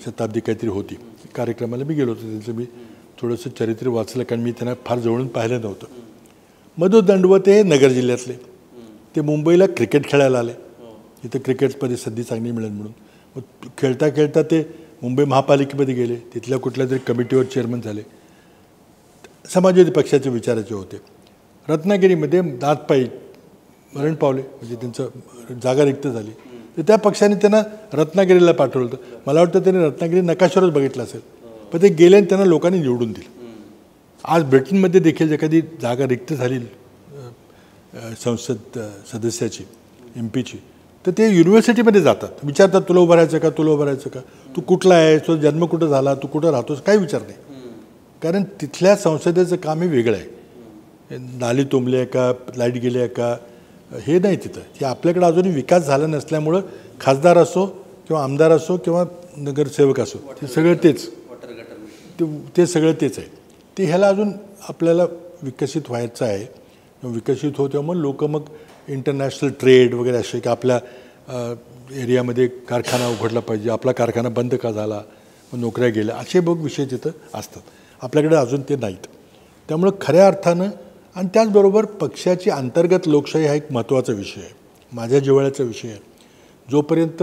शताब्दी काहीतरी होती, कार्यक्रमाला मी गेलो होतो. त्यांचं मी थोडंसं चरित्र वाचलं, कारण मी त्यांना फार जवळून पाहिलं नव्हतं. मधु दंडवत हे नगर जिल्ह्यातले, ते मुंबईला क्रिकेट खेळायला आले. इथं क्रिकेटमध्ये संधी चांगली मिळेल म्हणून. मग खेळता खेळता ते मुंबई महापालिकेमध्ये गेले, तिथल्या कुठल्या तरी कमिटीवर चेअरमन झाले. समाजवादी पक्षाचे विचाराचे होते. रत्नागिरीमध्ये दातपायी मरण पावले, म्हणजे त्यांचं जागा रिक्त झाली. तर त्या पक्षाने त्यांना रत्नागिरीला पाठवलं होतं. मला वाटतं त्यांनी रत्नागिरी नकाशावरच बघितलं असेल, पण ते गेले आणि त्यांना लोकांनी निवडून दिलं. आज ब्रिटनमध्ये देखील एखादी जागा रिक्त झाली संसद सदस्याची, MP ची, तर ते युनिव्हर्सिटीमध्ये जातात, विचारतात तुला उभं राहायचं का, तुला उभं राहायचं का, तू कुठला आहे, तुझा जन्म कुठं झाला, तू कुठं राहतोस, काही विचार नाही. कारण तिथल्या संसदेचं काम हे वेगळं आहे. नाली तुंबली आहे का, लाईट गेली आहे का, हे नाही तिथं. हे आपल्याकडे अजूनही विकास झाला नसल्यामुळं खासदार असो किंवा आमदार असो किंवा नगरसेवक असो, ते सगळं तेच, ते सगळं तेच आहे. ते ह्याला अजून आपल्याला विकसित व्हायचं आहे. विकसित होतं मग लोक मग इंटरनॅशनल ट्रेड वगैरे असे की आपल्या एरियामध्ये कारखाना उघडला पाहिजे, आपला कारखाना बंद का झाला, मग नोकऱ्या गेल्या, असे बघ विषय तिथं असतात. आपल्याकडे अजून ते नाहीत. त्यामुळं खऱ्या अर्थानं आणि त्याचबरोबर पक्षाची अंतर्गत लोकशाही हा एक महत्त्वाचा विषय आहे, माझ्या जिव्हाळ्याचा विषय आहे. जोपर्यंत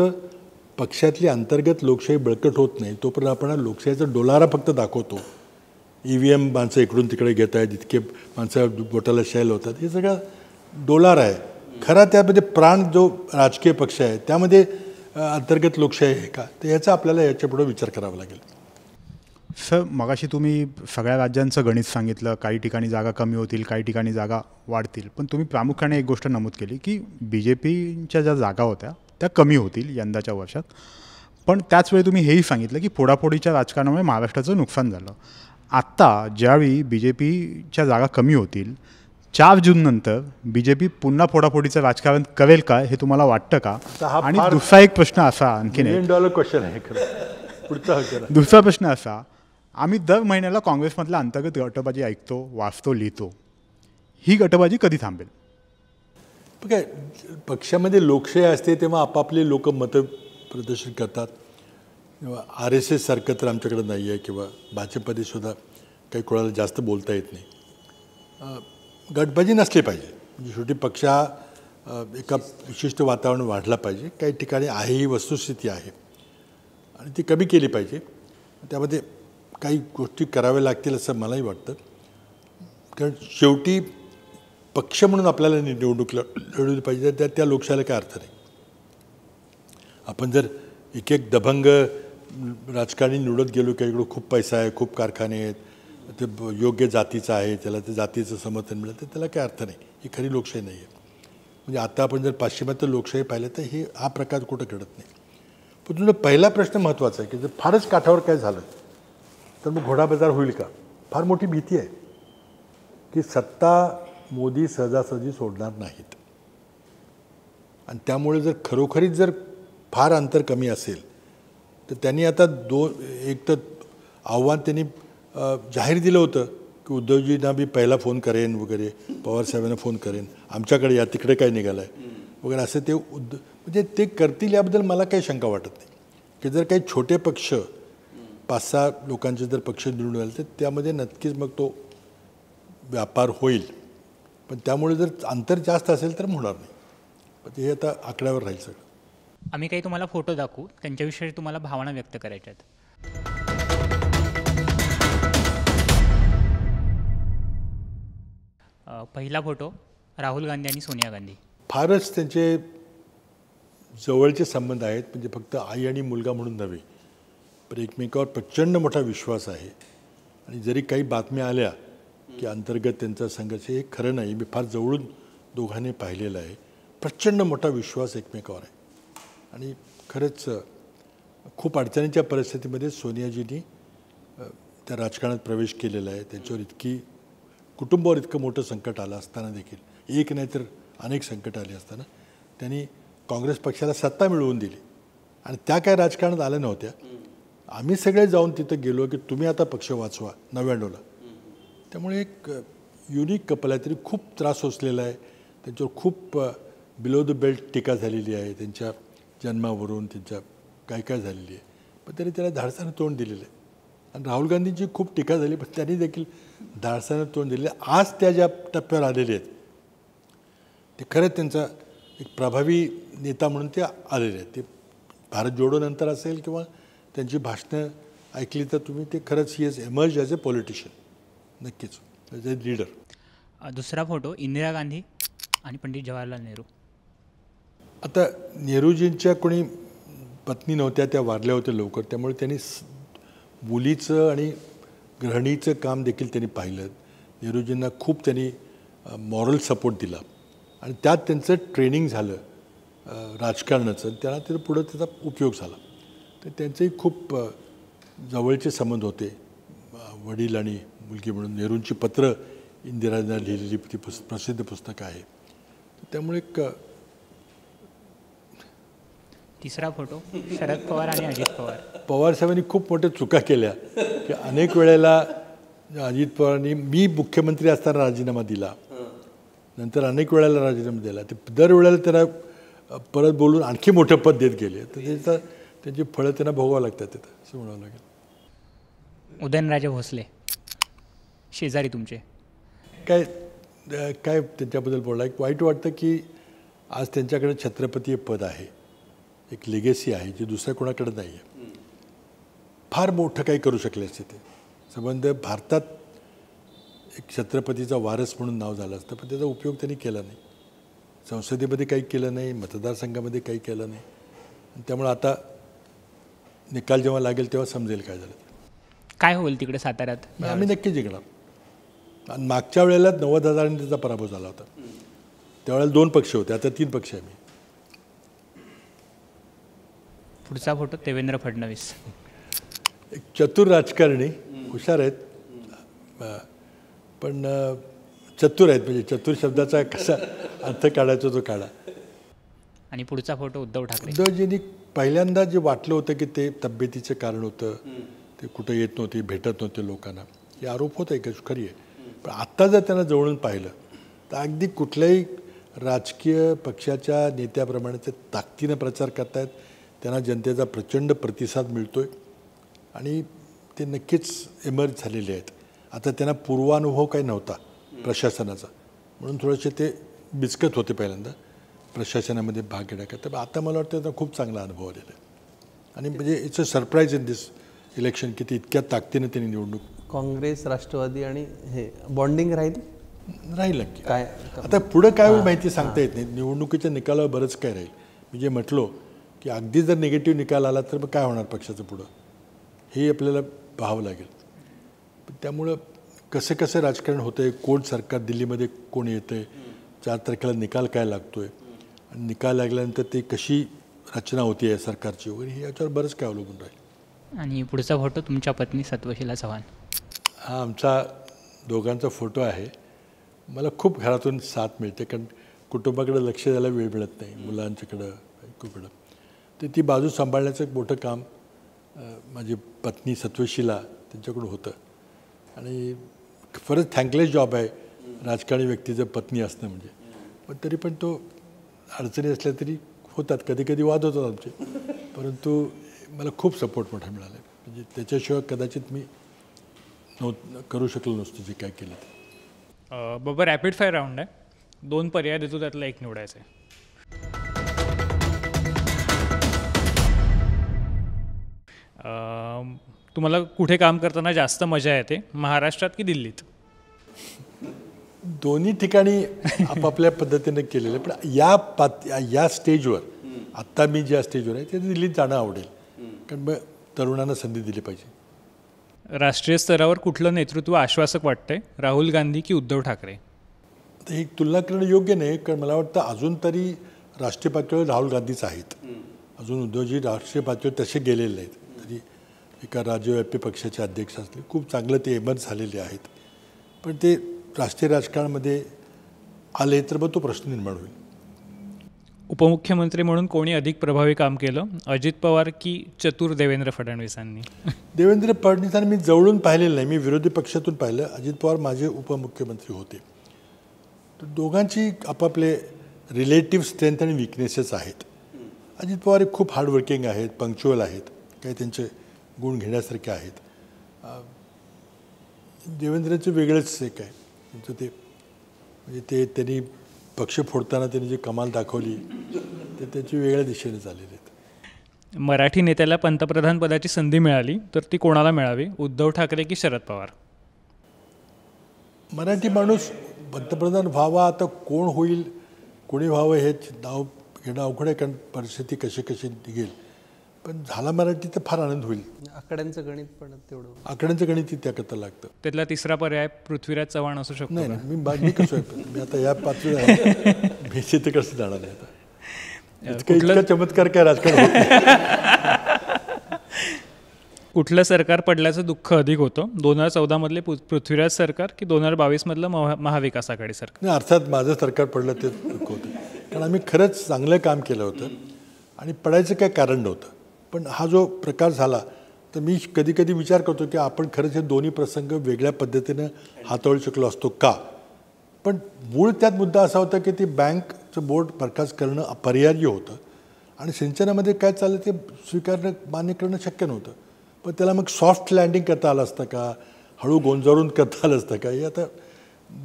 पक्षातली अंतर्गत लोकशाही बळकट होत नाही तोपर्यंत आपण लोकशाहीचा डोलारा फक्त दाखवतो. EVM माणसं इकडून तिकडे घेत आहेत, इतके माणसं बोटाला शैल होतात, हे सगळं डोलार आहे. खरा त्यामध्ये प्राण जो राजकीय पक्ष आहे त्यामध्ये अंतर्गत लोकशाही आहे का, तर याचा आपल्याला याच्यापुढे विचार करावा लागेल. सर, मगाशी तुम्ही सगळ्या राज्यांचं गणित सांगितलं, काही ठिकाणी जागा कमी होतील, काही ठिकाणी जागा वाढतील, पण तुम्ही प्रामुख्याने एक गोष्ट नमूद केली की BJPच्या ज्या जागा होत्या त्या कमी होतील यंदाच्या वर्षात. पण त्याचवेळी तुम्ही हेही सांगितलं की फोडाफोडीच्या राजकारणामुळे महाराष्ट्राचं नुकसान झालं. आत्ता ज्यावेळी BJPच्या जागा कमी होतील, 4 जूननंतर BJP पुन्हा फोडाफोडीचं राजकारण करेल का, हे तुम्हाला वाटतं का? आणि दुसरा एक प्रश्न असा, आणखीन एक $1 क्वेश्चन आहे खरं पुढचा. दुसरा प्रश्न असा, आम्ही दर महिन्याला काँग्रेसमधल्या अंतर्गत गटबाजी ऐकतो, वाचतो, लिहितो. ही गटबाजी कधी थांबेल? काय पक्षामध्ये लोकशाही असते तेव्हा आपापले लोक मतं प्रदर्शन करतात. किंवा RSS सारखं तर आमच्याकडे नाही आहे, किंवा भाजपमध्ये सुद्धा काही कोणाला जास्त बोलता येत नाही. गटबाजी नसली पाहिजे. म्हणजे शेवटी पक्ष एका विशिष्ट वातावरण वाढला पाहिजे. काही ठिकाणी आहे, ही वस्तुस्थिती आहे आणि ती कमी केली पाहिजे. त्यामध्ये काही गोष्टी कराव्या लागतील असं मलाही वाटतं. कारण शेवटी पक्ष म्हणून आपल्याला निवडणूक लढवली पाहिजे, तर त्या लोकशाहीला काय अर्थ नाही. आपण जर एक एक दबंग राजकारणी निवडत गेलो की इकडं खूप पैसा आहे, खूप कारखाने आहेत, ते योग्य जातीचं आहे, त्याला ते जातीचं समर्थन मिळतं, तर त्याला काय अर्थ नाही. ही खरी लोकशाही नाही आहे. म्हणजे आता आपण जर पाश्चिमात्य लोकशाही पाहिलं तर हा प्रकार कुठं घडत नाही. पण तुझा पहिला प्रश्न महत्त्वाचा आहे की जर फारच काठावर काय झालं तर मग घोडाबाजार होईल का. फार मोठी भीती आहे की सत्ता मोदी सहजासहजी सोडणार नाहीत. आणि त्यामुळे जर खरोखरीच जर फार अंतर कमी असेल तर त्यांनी आता एक तर आव्हान त्यांनी जाहीर दिलं होतं की उद्धवजींना मी पहिला फोन करेन वगैरे, पवारसाहेबांना फोन करेन, आमच्याकडे या, तिकडे काय निघालं आहे वगैरे, असं ते म्हणजे ते करतील याबद्दल मला काही शंका वाटत नाही. की जर काही छोटे पक्ष 5-6 लोकांचे जर पक्ष निवडून आले तर त्यामध्ये नक्कीच मग तो व्यापार होईल. पण त्यामुळे जर अंतर जास्त असेल तर होणार नाही. पण हे आता आकड्यावर राहील सगळं. आम्ही काही तुम्हाला फोटो दाखवू, त्यांच्याविषयी तुम्हाला भावना व्यक्त करायच्या आहेत. पहिला फोटो राहुल गांधी आणि सोनिया गांधी. फारच त्यांचे जवळचे संबंध आहेत. म्हणजे फक्त आई आणि मुलगा म्हणून नव्हे, पण एकमेकावर प्रचंड मोठा विश्वास आहे. आणि जरी काही बातम्या आल्या की अंतर्गत त्यांचा संघर्ष, हे खरं नाही. मी फार जवळून दोघांनी पाहिलेलं आहे. प्रचंड मोठा विश्वास एकमेकावर आहे. आणि खरंच खूप अडचणीच्या परिस्थितीमध्ये सोनियाजींनी त्या राजकारणात प्रवेश केलेला आहे. त्यांच्यावर कुटुंबावर इतकं मोठं संकट आलं असताना देखील, एक नाही तर अनेक संकट आले असताना त्यांनी काँग्रेस पक्षाला सत्ता मिळवून दिली. आणि त्या काय राजकारणात आल्या नव्हत्या. आम्ही सगळे जाऊन तिथं गेलो की तुम्ही आता पक्ष वाचवा 99ला. त्यामुळे एक युनिक कपल आहे. तरी खूप त्रास सोसलेला आहे. त्यांच्यावर खूप बिलो द बेल्ट टीका झालेली आहे. त्यांच्या जन्मावरून त्यांच्या काय झालेली आहे. पण तरी त्याला धाडसानं तोंड दिलेलं आहे. आणि राहुल गांधींची खूप टीका झाली, पण त्यांनी देखील धाडसानं तोंड दिलेलं आहे. आज त्या ज्या टप्प्यावर आलेले आहेत ते खरंच त्यांचा एक प्रभावी नेता म्हणून ते आलेले आहेत. ते भारत जोडोनंतर असेल किंवा त्यांची भाषणं ऐकली तर तुम्ही ते खरंच he is emerge as a politician, नक्कीच ॲज अ लीडर. दुसरा फोटो इंदिरा गांधी आणि पंडित जवाहरलाल नेहरू. आता नेहरूजींच्या कोणी पत्नी नव्हत्या, त्या वारल्या होत्या लवकर. त्यामुळे त्यांनी मुलीचं आणि गृहिणीचं काम देखील त्यांनी पाहिलं. नेहरूजींना खूप त्यांनी मॉरल सपोर्ट दिला आणि त्यात त्यांचं ट्रेनिंग झालं राजकारणाचं. त्यांना ते पुढं त्याचा उपयोग झाला. तर त्यांचेही खूप जवळचे संबंध होते, वडील आणि मुलगी म्हणून. नेहरूंची पत्र इंदिरांना लिहिलेली ती प्रसिद्ध पुस्तकं आहे. त्यामुळे एक तिसरा फोटो शरद पवार आणि अजित पवार. पवारसाहेबांनी खूप मोठ्या चुका केल्या की अनेक वेळेला अजित पवारांनी, मी मुख्यमंत्री असताना राजीनामा दिला, नंतर अनेक वेळेला राजीनामा दिला. ते दरवेळेला त्यांना परत बोलून आणखी मोठं पद देत गेले. तर त्यांची फळं त्यांना भोगावं लागतात तिथं, असं म्हणावं लागेल. उदयनराजे भोसले शेजारी तुमचे. काय त्यांच्याबद्दल बोलला. एक वाईट वाटतं की आज त्यांच्याकडे छत्रपती पद आहे, एक लेगेसी आहे जी दुसऱ्या कोणाकडे नाही आहे. फार मोठं काही करू शकले असते ते. संबंध भारतात एक छत्रपतीचा वारस म्हणून नाव झालं असतं, पण त्याचा उपयोग त्यांनी केला नाही. संसदेमध्ये काही केलं नाही, मतदारसंघामध्ये काही केलं नाही. त्यामुळे आता निकाल जेव्हा लागेल तेव्हा समजेल काय झालं. काय होईल तिकडे साताऱ्यात? आम्ही नक्की जिंकणार. आणि मागच्या वेळेला 90,000 त्याचा पराभव झाला होता. त्यावेळेला 2 पक्ष होते, आता 3 पक्ष आहे. पुढचा फोटो देवेंद्र फडणवीस. एक चतुर राजकारणी, हुशार आहेत, पण चतुर आहेत. म्हणजे चतुर शब्दाचा कसा अर्थ काढायचा तो काढा. आणि पुढचा फोटो उद्धव ठाकरे. उद्धवजींनी पहिल्यांदा जे वाटलं होतं की ते तब्येतीचं कारण होतं, ते कुठं येत नव्हते, भेटत नव्हते लोकांना, हे आरोप होत आहे का खरी आहे. पण आत्ता जर त्यांना जवळून पाहिलं तर अगदी कुठल्याही राजकीय पक्षाच्या नेत्याप्रमाणे ते ताकदीनं प्रचार करतायत. त्यांना जनतेचा प्रचंड प्रतिसाद मिळतो आहे आणि ते नक्कीच एमर्ज झालेले आहेत. आता त्यांना पूर्वानुभव काही नव्हता प्रशासनाचा, म्हणून थोडेसे ते बिचकत होते पहिल्यांदा प्रशासनामध्ये भाग घेण्याकरता. पण आता मला वाटतं त्यांना खूप चांगला अनुभव आलेला आहे. आणि म्हणजे it's a surprise in this election की ते इतक्या ताकदीनं त्यांनी निवडणूक. काँग्रेस, राष्ट्रवादी आणि हे बॉन्डिंग राहील. राहील नक्की. काय आता पुढं काय होईल माहिती सांगता येत नाही. निवडणुकीच्या निकालावर बरंच काय राहील. मी जे म्हटलो की अगदी जर निगेटिव्ह निकाल आला तर मग काय होणार पक्षाचं पुढं हे आपल्याला पाहावं लागेल. त्यामुळं कसं कसं राजकारण होतं आहे, कोण सरकार दिल्लीमध्ये कोण येतं आहे, 4 तारखेला निकाल काय लागतो आहे आणि निकाल लागल्यानंतर ते कशी रचना होती आहे सरकारची वगैरे हे याच्यावर बरंच काय अवलंबून राहील. आणि पुढचा फोटो तुमच्या पत्नी सत्वशीला चव्हाण. हा आमचा दोघांचा फोटो आहे. मला खूप घरातून साथ मिळते कारण कुटुंबाकडे लक्ष द्यायला वेळ मिळत नाही, मुलांच्याकडं बायकोकडं. तर ती बाजू सांभाळण्याचं एक मोठं काम माझी पत्नी सत्वशीला त्यांच्याकडून होतं आणि खरंच थँकलेस जॉब आहे राजकारणी व्यक्तीचं पत्नी असणं म्हणजे. पण तरी पण तो अडचणी असल्या तरी होतात, कधी कधी वाद होतात आमचे, परंतु मला खूप सपोर्ट मोठा मिळाला आहे. म्हणजे त्याच्याशिवाय कदाचित मी करू शकलो नसतो जे काय केलं ते. बाबा रॅपिड फायर राऊंड आहे, 2 पर्याय देतो त्यातला एक निवडायचं आहे. तुम्हाला कुठे काम करताना जास्त मजा येते, महाराष्ट्रात की दिल्लीत? दोन्ही ठिकाणी आपापल्या पद्धतीने केलेलं आहे. पण या स्टेजवर आत्ता मी ज्या स्टेजवर आहे ते दिल्लीत जाणं आवडेल कारण मग तरुणांना संधी दिली पाहिजे. राष्ट्रीय स्तरावर कुठलं नेतृत्व आश्वासक वाटतंय, राहुल गांधी की उद्धव ठाकरे? तर ही तुलना करणं योग्य नाही कारण मला वाटतं अजून तरी राष्ट्रीय पातळीवर राहुल गांधीच आहेत. अजून उद्धवजी राष्ट्रीय पातळीवर तसे गेलेले नाहीत. तरी एका राज्यव्यापी पक्षाचे अध्यक्ष असले खूप चांगलं ते एमर्ज झालेले आहेत. पण ते राष्ट्रीय राजकारणामध्ये आले तर मग तो प्रश्न निर्माण होईल. उपमुख्यमंत्री म्हणून कोणी अधिक प्रभावी काम केलं, अजित पवार की चतुर देवेंद्र फडणवीसांनी? देवेंद्र फडणवीसांनी मी जवळून पाहिलेलं नाही, मी विरोधी पक्षातून पाहिलं. अजित पवार माझे उपमुख्यमंत्री होते. तर दोघांची आपापले रिलेटिव्ह स्ट्रेंथ आणि विकनेसेस आहेत. अजित पवार हे खूप हार्डवर्किंग आहेत, पंक्च्युअल आहेत, काही त्यांचे गुण घेण्यासारखे आहेत. देवेंद्रचं वेगळंच एक आहे त्यांचं ते, म्हणजे त्यांनी पक्ष फोडताना त्यांनी जी कमाल दाखवली ते त्याची वेगळ्या दिशेने झालेली आहेत. मराठी नेत्याला पंतप्रधान पदाची संधी मिळाली तर ती कोणाला मिळावी, उद्धव ठाकरे की शरद पवार? मराठी माणूस पंतप्रधान व्हावा, आता कोण होईल कोणी व्हावं हे नाव घेणं अवघड आहे कारण परिस्थिती कशी निघेल. पण झाला मराठी तर फार आनंद होईल. आकड्यांचं गणित पण तेवढं, आकड्यांचं गणित त्याकरता लागतं. त्यातला तिसरा पर्याय पृथ्वीराज चव्हाण असू शकतो? नाही, मी कसं आहे, मी आता या पातळीवर मेसी तर कसं जाणार आहे आता. इतका चमत्कार काय राजकारण होत नाही. कुठलं सरकार पडल्याचं दुःख अधिक होतं, 2014 मधले पृथ्वीराज सरकार की 2022 मधलं महाविकास आघाडी सरकार? नाही, अर्थात माझं सरकार पडलं ते दुःख होतं कारण आम्ही खरंच चांगलं काम केलं होतं आणि पडायचं काय कारण नव्हतं. पण हा जो प्रकार झाला तर मी कधी कधी विचार करतो की आपण खरंच हे दोन्ही प्रसंग वेगळ्या पद्धतीनं हाताळू शकलो असतो का. पण मूळ त्यात मुद्दा असा होता की ती बँकचं बोर्ड बरखास्त करणं अपरिहार्य होतं आणि सिंचनामध्ये काय चाललं ते स्वीकारणं मान्य करणं शक्य नव्हतं. पण त्याला मग सॉफ्ट लँडिंग करता आलं असतं का, हळू गोंजारून करता आलं असतं का, हे आता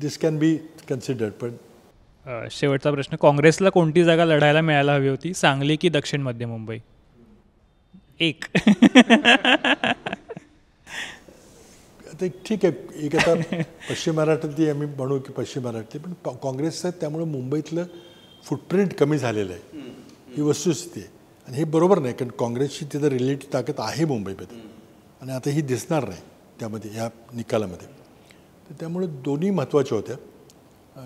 दिस कॅन बी कन्सिडर्ड. पण शेवटचा प्रश्न, काँग्रेसला कोणती जागा लढायला मिळायला हवी होती, सांगली की दक्षिण मध्य मुंबई? एक आता ठीक आहे, एक आता पश्चिम महाराष्ट्रातली आम्ही म्हणू की पश्चिम महाराष्ट्र, पण काँग्रेसचं त्यामुळे मुंबईतलं फुटप्रिंट कमी झालेलं आहे ही वस्तुस्थिती आहे. आणि हे बरोबर नाही कारण काँग्रेसची तिथं रिलेटिव्ह ताकद आहे मुंबईमध्ये आणि आता ही दिसणार नाही त्यामध्ये ह्या निकालामध्ये. तर त्यामुळे दोन्ही महत्त्वाच्या होत्या.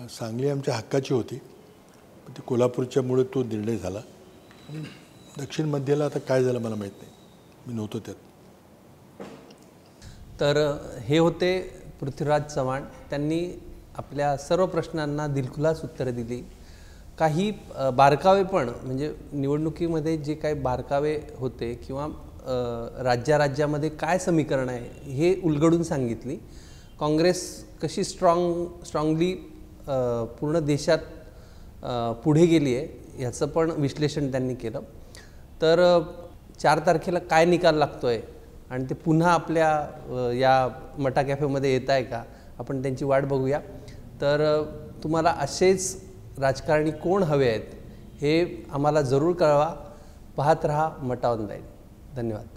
सांगली आमच्या हक्काची होती पण ती कोल्हापूरच्यामुळे तो निर्णय झाला आणि दक्षिण मध्यला आता काय झालं मला माहीत नाही, मी नव्हतो त्यात. तर हे होते पृथ्वीराज चव्हाण. त्यांनी आपल्या सर्व प्रश्नांना दिलखुलास उत्तरं दिली. काही बारकावे पण म्हणजे निवडणुकीमध्ये जे काही बारकावे होते किंवा राज्यामध्ये काय समीकरण आहे हे उलगडून सांगितली. काँग्रेस कशी स्ट्रॉंगली पूर्ण देशात पुढे गेली आहे ह्याचं पण विश्लेषण त्यांनी केलं. तर 4 तारखेला काय निकाल लागतो आहे आणि ते पुन्हा आपल्या या मटा कॅफेमध्ये येत आहे का, आपण त्यांची वाट बघूया. तर तुम्हाला असेच राजकारणी कोण हवे आहेत हे आम्हाला जरूर कळवा. पाहत रहा मटा ऑनलाईन. धन्यवाद.